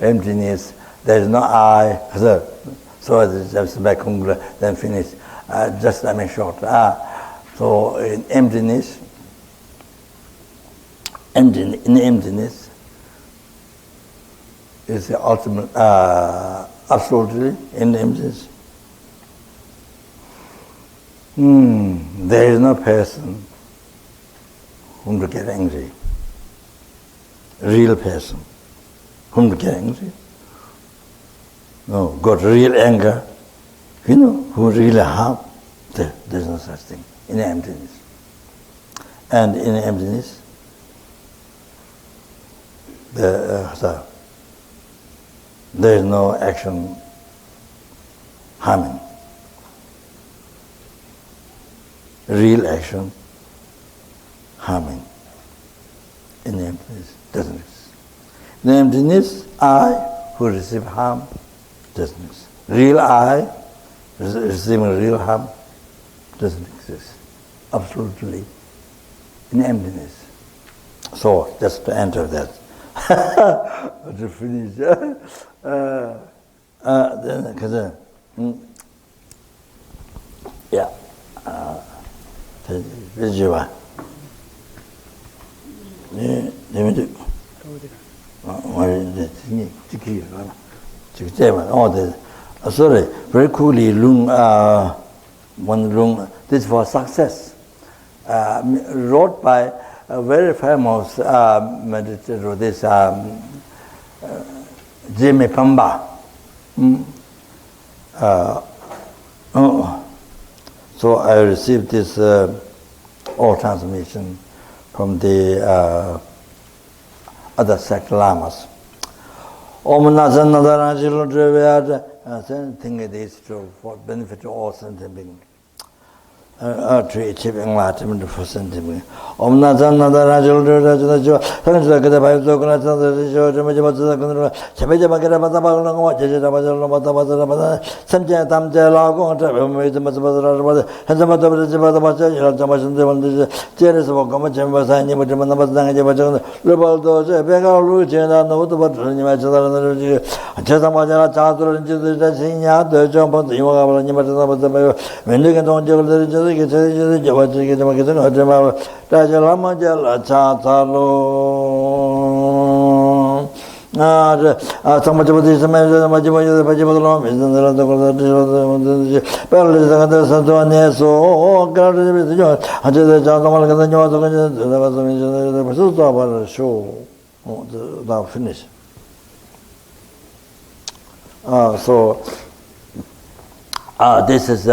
emptiness, there is no I. So it's just back home, then finish. Just I mean short. So in emptiness, in emptiness is the ultimate, absolutely in emptiness. There is no person whom to get angry. Real person whom to get angry. No, got real anger, who really harm. There's no such thing in emptiness. And in emptiness, there is no action harming. Real action harming in emptiness doesn't exist. In emptiness, I who receive harm doesn't exist. Real I receiving real harm doesn't exist. Absolutely in emptiness. So just to enter that. To finish. Then because yeah. Visual. Sorry, very coolly, one lung. This for success. Wrote by a very famous meditator, this Jimmy Pamba. So I received this old transmission from the other sect lamas. Think it is true for benefit of all sentient beings. To achieve enlightenment for sentient beings. Now finish. This is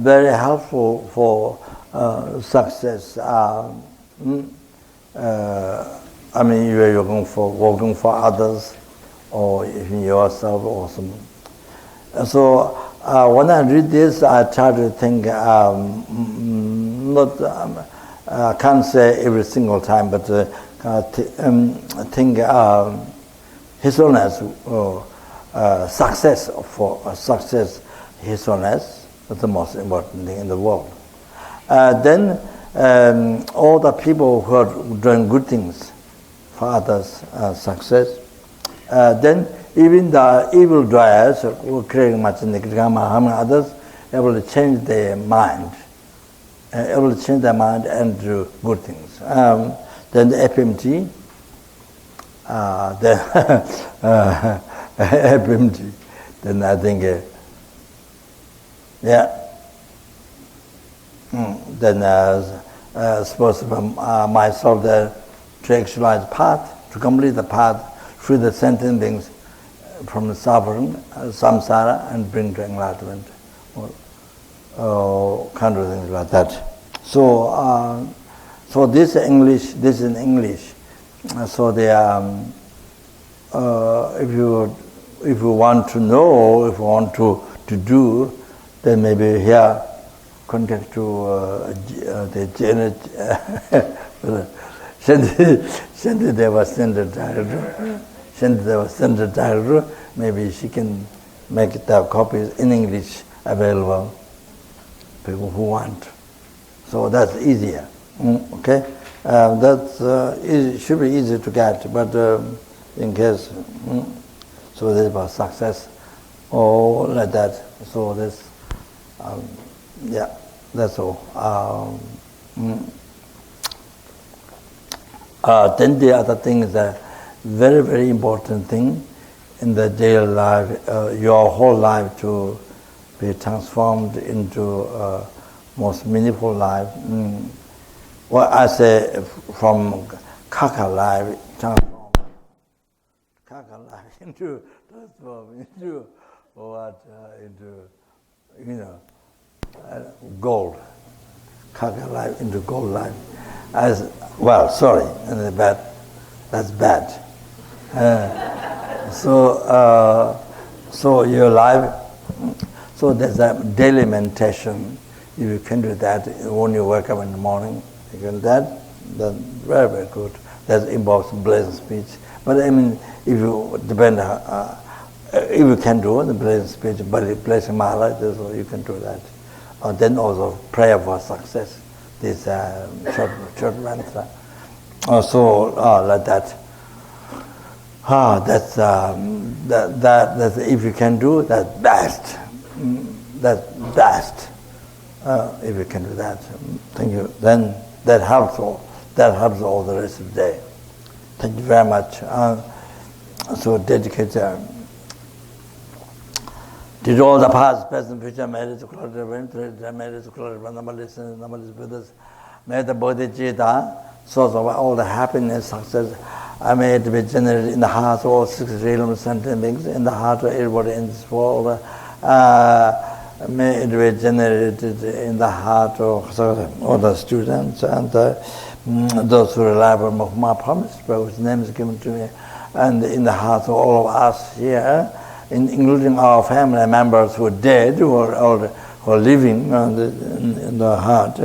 very helpful for success. I mean, you're working for others, or even yourself, or some. So when I read this, I try to think. I can't say every single time, but think His Holiness, success for success. His Holiness is the most important thing in the world. Then all the people who are doing good things for others' success. Then even the evil dwellers who are creating much negative karma, harming others, able to change their mind, and do good things. Then the FPMT, FPMT. Then I think, then supposed to myself there to actualize path, to complete the path, free the sentient beings from the suffering, samsara, and bring to enlightenment. kind of things like that. So, so this English, this is in English. So they if you want to know, if you want to do, then maybe here contact to the Janet ShantidevaCenter director. ShantidevaCenter director. Maybe she can make the copies in English available. People who want. So that's easier. Okay, should be easy to get, but in case, so this about success, or like that. So this, yeah, that's all. Then the other thing is a very, very important thing in the daily life, your whole life to be transformed into most meaningful life. Well, I say from kaka life, transform kaka life into what gold. Kaka life into gold life. As well, sorry, that's bad. So your life. So there's a daily meditation. If you can do that when you wake up in the morning, you can do that. That's very, very good. That involves blessed speech. But I mean, if you depend, if you can do the blessed speech, but blessing my life, so you can do that. Then also prayer for success. This short mantra. Also like that. That's if you can do that, best. That's best. If you can do that, thank you. Then that helps all. That helps all the rest of the day. Thank you very much. So dedicated. Did all the past, present, future, merits, merits, number listeners, number brothers, may the Bodhicitta, source of all the happiness, success, I may it be generated in the heart of all six realms, sentient beings, in the heart of everybody in this world. May it be generated in the heart of all the students and those who rely on my promise, whose name is given to me, and in the heart of all of us here, including our family members who are dead, who are living in the heart,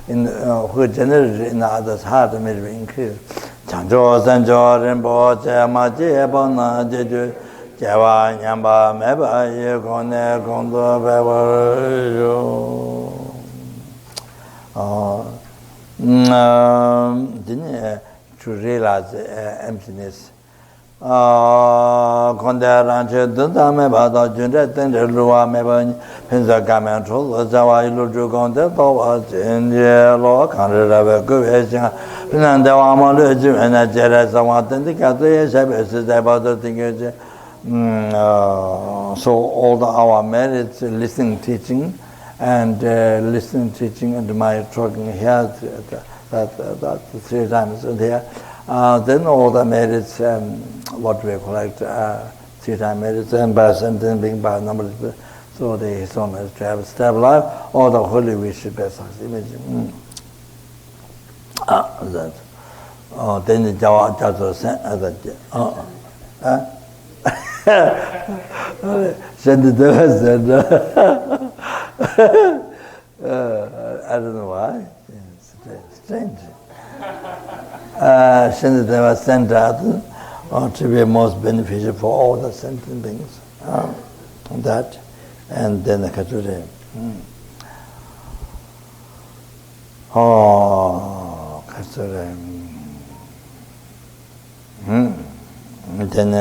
who are generated in the other's heart, may be increased. Chanjo sanjo rinpo che ma je pa na je ju je wa nyamba me ba ye kon ne kon do be wa yo didn't to realize emptiness. Kondaran che dunda me ba da junde tende luwa me ba pensa gamen chol zawa ilu ju konde to wa je lo kan re ba go ye jing nan de wa ma le ju na je re sa wa tende ka to ye se be se ba do thing je so all our merits listening teaching and my talking here that 3 times there. Then all the merits, what we collect, 3 times merits, and by sentence being by number, so the son has to have a stable life, all the holy wish is best imagine. That. Then the Jawa Jato sent I don't know why. It's strange. ShantidevaCenter to be most beneficial for all the sentient beings. That, and then the Kature. Kature. Then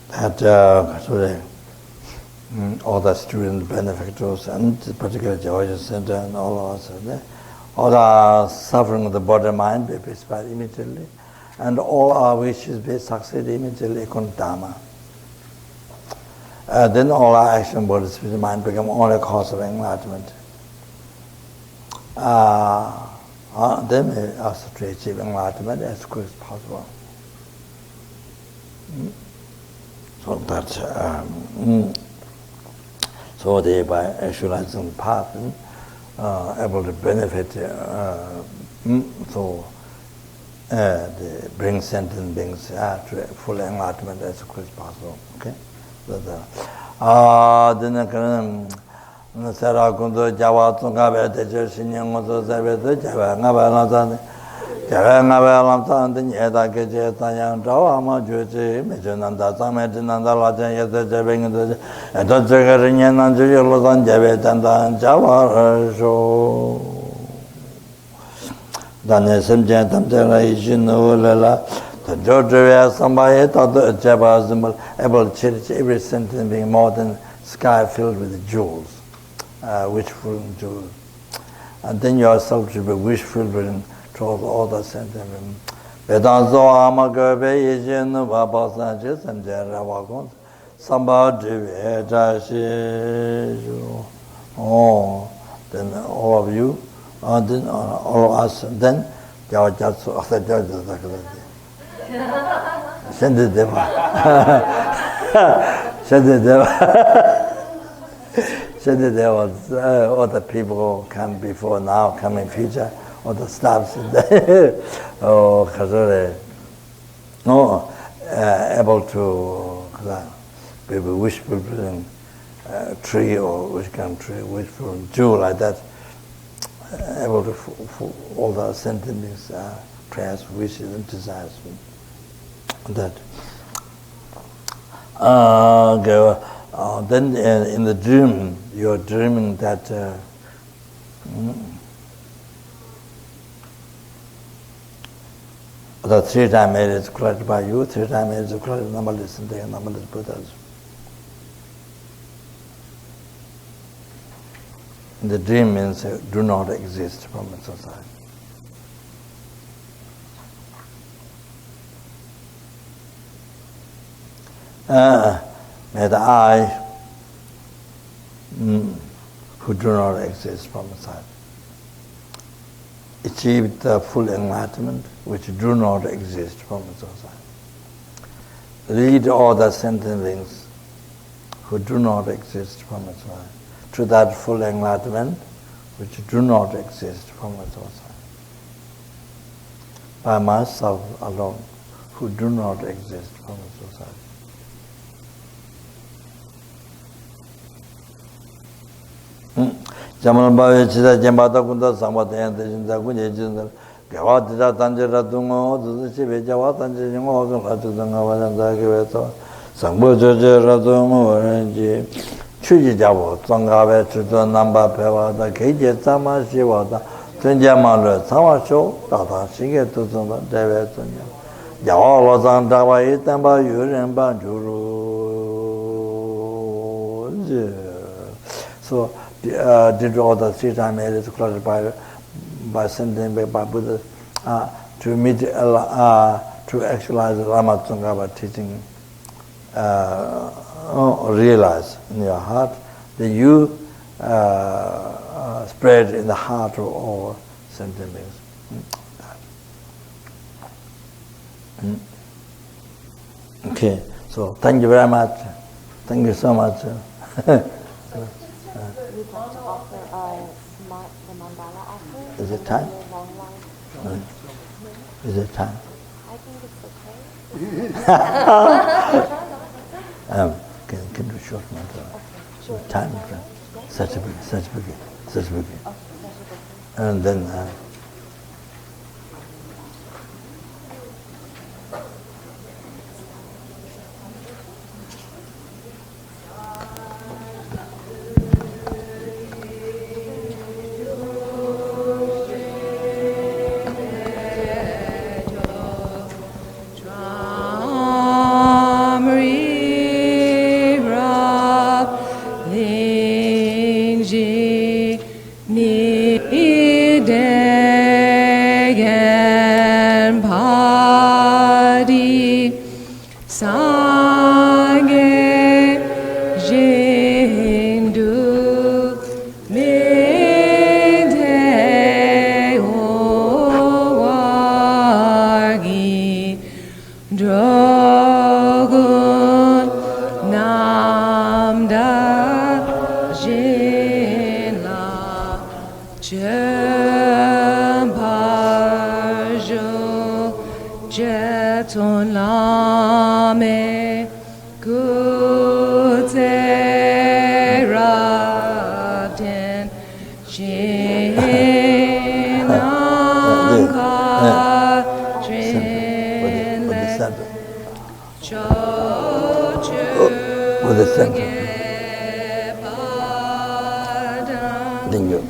that Kature. All the student benefactors and particularly Georgia Center and all of us, all our suffering of the body mind be dispelled immediately, and all our wishes be succeed immediately con Dharma. Then all our action, body, spirit, mind become only cause of enlightenment. Then we also to achieve enlightenment as quick as possible. So that so they by actualizing the path able to benefit so they bring sentient beings to full enlightenment as quick as possible. Okay, then Sarah Kundo Java Tunga Teacher Sinian was Java Navalan Java Navalan the Yeda Gajet Tayan Java Juji Mejananda Samejananda Lajan Yeta Javing and the Jagarian and Julian Javet and Java show Danesem Jantam Generation Ula the Georgia somebody thought the Java able to cherish every sentence being more than sky filled with jewels. Wishful jewels. And then yourself should be wishful towards all the sentiments. Vedanzo Amagabe Yajin Baba Sanchez and Jeravagons. Somebody oh, then all of you, then all of us, then Jawajatsu after Jawajatsu. Shantideva. Shantideva. There was all the people come before now, come in future, all the staffs. Oh, Kazore. No, able to be wishful tree or which kind of tree, wishful jewel like that, able to all the sentiments, prayers, wishes, and desires. That. Then in the dream, you're dreaming that the three-time is collected by you, three-time is collected numberless and numberless Buddhas. The dream means do not exist from a society. May the I, who do not exist from inside, achieve the full enlightenment, which do not exist from inside. Lead all the sentient beings who do not exist from inside to that full enlightenment, which do not exist from inside. By myself alone, who do not exist from inside. Jaman Bhavi Chita Jambata Kunda Sambataya Tishinta Kunja Chinta Gavadita Tanjira Tungo Chibe Java Tanjingo Ratudanga Vajanta Kiveto Sangbo Jojo Ratungo Varanji Chuji Javo Tsangave Chuto Namba Pevada Keje Tsama Shivada Tunjamala Tsama Sho Tata Shige Tuzunda Deve Tunya Java Lozan Dava Itamba Yurin Banjuru. So did all the three-time areas closed by sending by Buddha to meet to actualize Lama Tsongkhapa teaching, realize in your heart that you spread in the heart of all sentient beings. Okay, so thank you very much. Thank you so much. Is it time? Is it time?
I think it's okay.
Can do short one.
Okay, sure.
Time, such a big. And then.
Ni de ton lame kutzeraten shinanka trinle chochu
With the center. Thank you.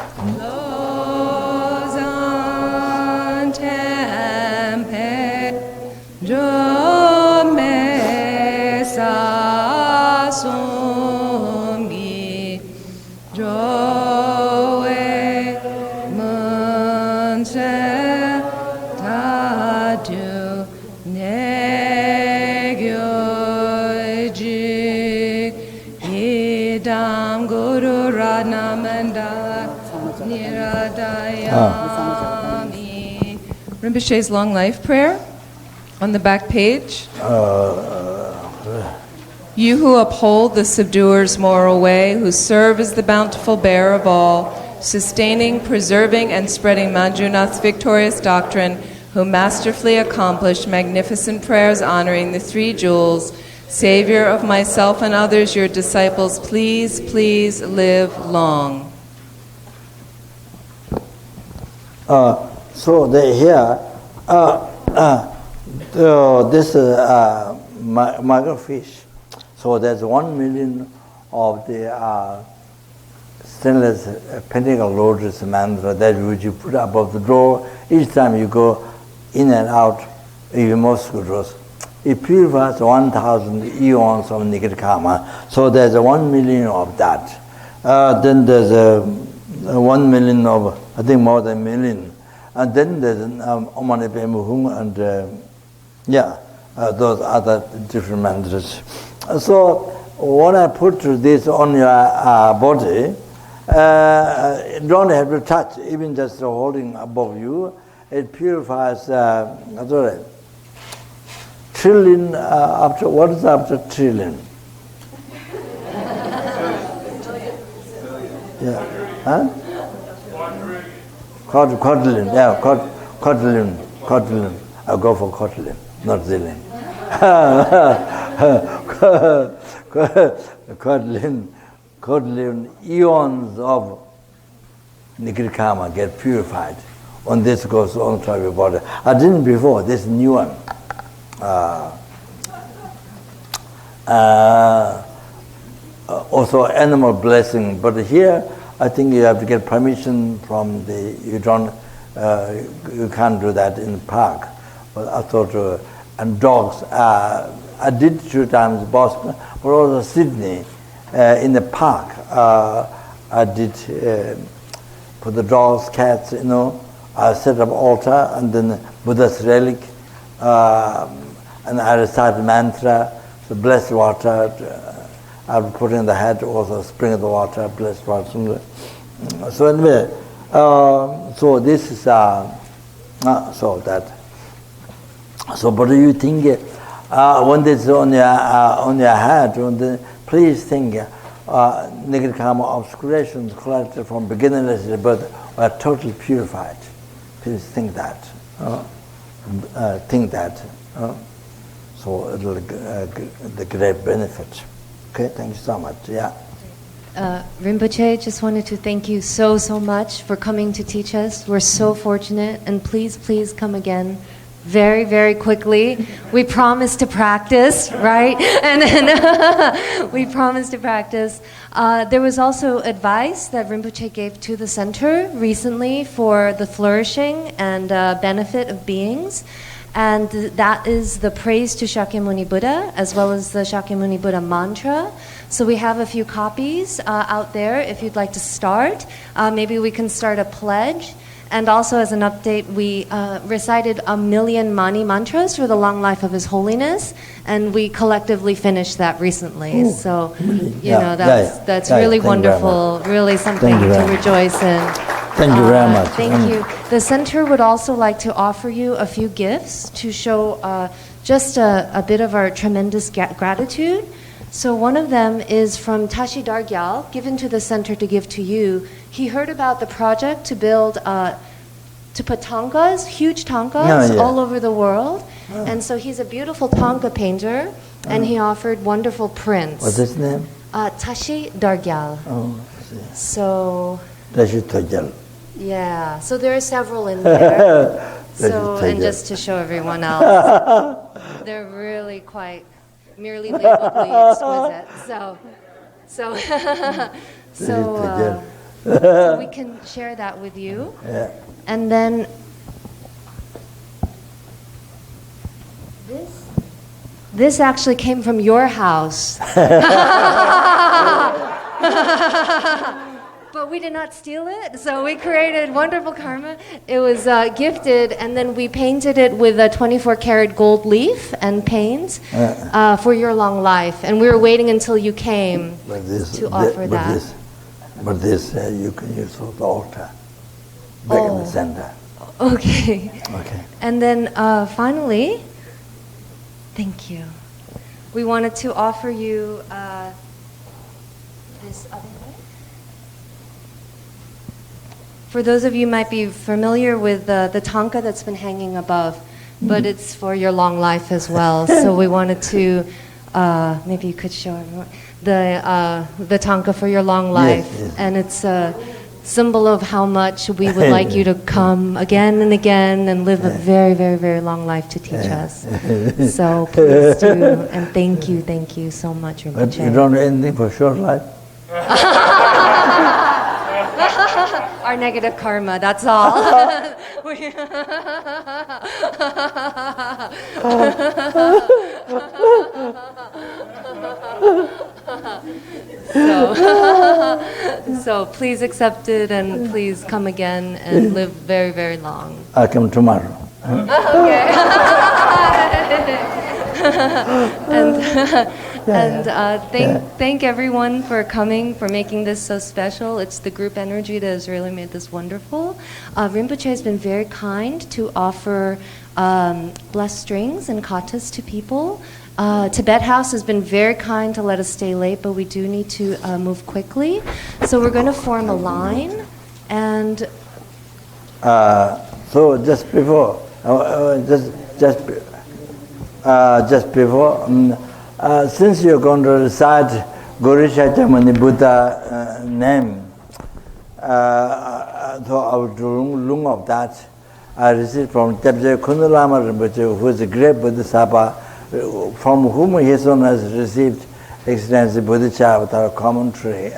Rinpoche's long life prayer on the back page. You who uphold the subduer's moral way, who serve as the bountiful bearer of all, sustaining, preserving, and spreading Manjunath's victorious doctrine, who masterfully accomplished magnificent prayers honoring the three jewels, Savior of myself and others, your disciples, please, please live long.
So here, this microfiche. So there's 1 million of the stainless pentacle lotus mantra that which you put above the door. Each time you go in and out, even more sutras, it purifies 1,000 eons of negative karma. So there's 1 million of that. Then there's 1 million of, I think more than a million. And then there's Omani Pema Hung and those other different mantras. So when I put this on your body, you don't have to touch, even just holding above you. It purifies, trillion, after, what is after trillion? Yeah, huh? Quadrillion, yeah, quadrillion. I'll go for quadrillion, not zillion. Quadrillion eons of negative karma get purified. When this goes on to your body. I didn't before, this new one. Also animal blessing, but here I think you have to get permission from the, you can't do that in the park. But I thought, and dogs, I did 2 times Boston, but also Sydney, in the park, I did, for the dogs, cats, I set up altar, and then Buddha's relic, and I recited mantra, the blessed water, I would put in the head, also spring of the water, blessed water. So anyway, so this is, so that. So what do you think, when this is on your head, please think, negative karma obscurations collected from beginningless birth are totally purified. Please think that. So it'll the great benefit. Okay, thank you so much. Yeah.
Rinpoche, just wanted to thank you so much for coming to teach us. We're so fortunate, and please come again very, very quickly. We promise to practice, right? And then we promise to practice. There was also advice that Rinpoche gave to the center recently for the flourishing and benefit of beings. And that is the praise to Shakyamuni Buddha, as well as the Shakyamuni Buddha mantra. So we have a few copies out there if you'd like to start. Maybe we can start a pledge. And also as an update, we recited 1 million Mani mantras for the long life of His Holiness, and we collectively finished that recently.
Ooh,
so,
really?
That's really wonderful, really something to rejoice in.
Thank you very much.
Thank you. The center would also like to offer you a few gifts to show just a bit of our tremendous gratitude. So one of them is from Tashi Dargyal, given to the center to give to you. He heard about the project to build to put tankas, huge tankas, all over the world. And so he's a beautiful tanka painter, and he offered wonderful prints.
What's his name?
Tashi Dargyal.
Oh,
so.
Tashi Dargyal.
Yeah, so there are several in there. So, and just to show everyone else, they're really quite merely labelledly exquisite. So we can share that with you.
Yeah.
And then this actually came from your house. But we did not steal it, so we created wonderful karma. It was gifted, and then we painted it with a 24-karat gold leaf and paint for your long life. And we were waiting until you came to offer that.
But this you can use for the altar, back in the center.
Okay.
Okay.
And then finally, thank you. We wanted to offer you this other. For those of you who might be familiar with the tanka that's been hanging above, but it's for your long life as well. So we wanted to, maybe you could show everyone, the tanka for your long life.
Yes.
And it's a symbol of how much we would like you to come again and again and live a very, very, very long life to teach us. So please do, and thank you so much, Rinpoche.
But you don't do anything for short life?
Our negative karma, that's all. So please accept it, and please come again and live very, very long.
I'll come tomorrow.
Okay. Thank everyone for coming, for making this so special. It's the group energy that has really made this wonderful. Rinpoche has been very kind to offer blessed strings and katas to people. Tibet House has been very kind to let us stay late, but we do need to move quickly. So we're going to form a line, and
so just before, since you're going to recite Guru Shakyamuni Buddha name, so out long of that, I received from Tepje Kundalama Rinpoche, who is a great Bodhisattva, from whom his son has received extensive Bodhisattva commentary.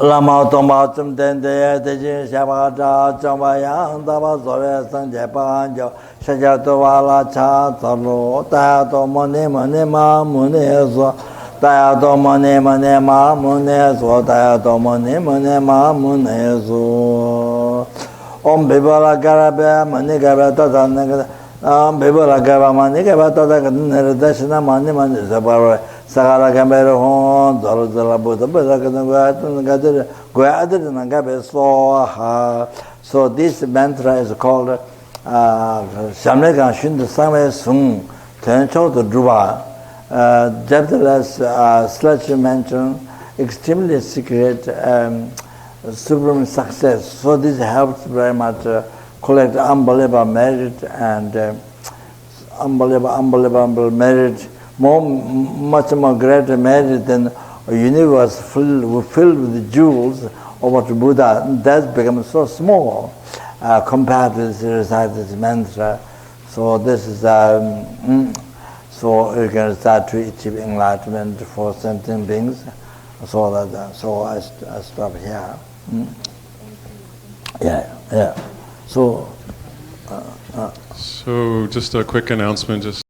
Lama Toma Tum Dende, Dejin Shabata, Jamayang, Dava Zore, Sanje Panjo, Shajatovala Cha, Talo, Tayato Monema Nema, Munezo, Tayato Monema Nema, Munezo, Tayato Monema Nema, Munezo. Bibala Garabe, Manigaba Tata, Bibala Gaba Manigaba Tata, Dashina Maniman is about Sagara Camero Hon, Dollar Buddha, so this mantra is called Shamlega Shinda Same Sung, Tencho to Druba. Nevertheless, such mention extremely secret, supreme success. So this helps very much collect unbelievable merit and unbelievable merit. Much more greater merit than a universe filled with jewels over to Buddha. That becomes so small compared to this mantra. So this is so you can start to achieve enlightenment for sentient beings. So that so I stop here. Yeah. So
just a quick announcement. Just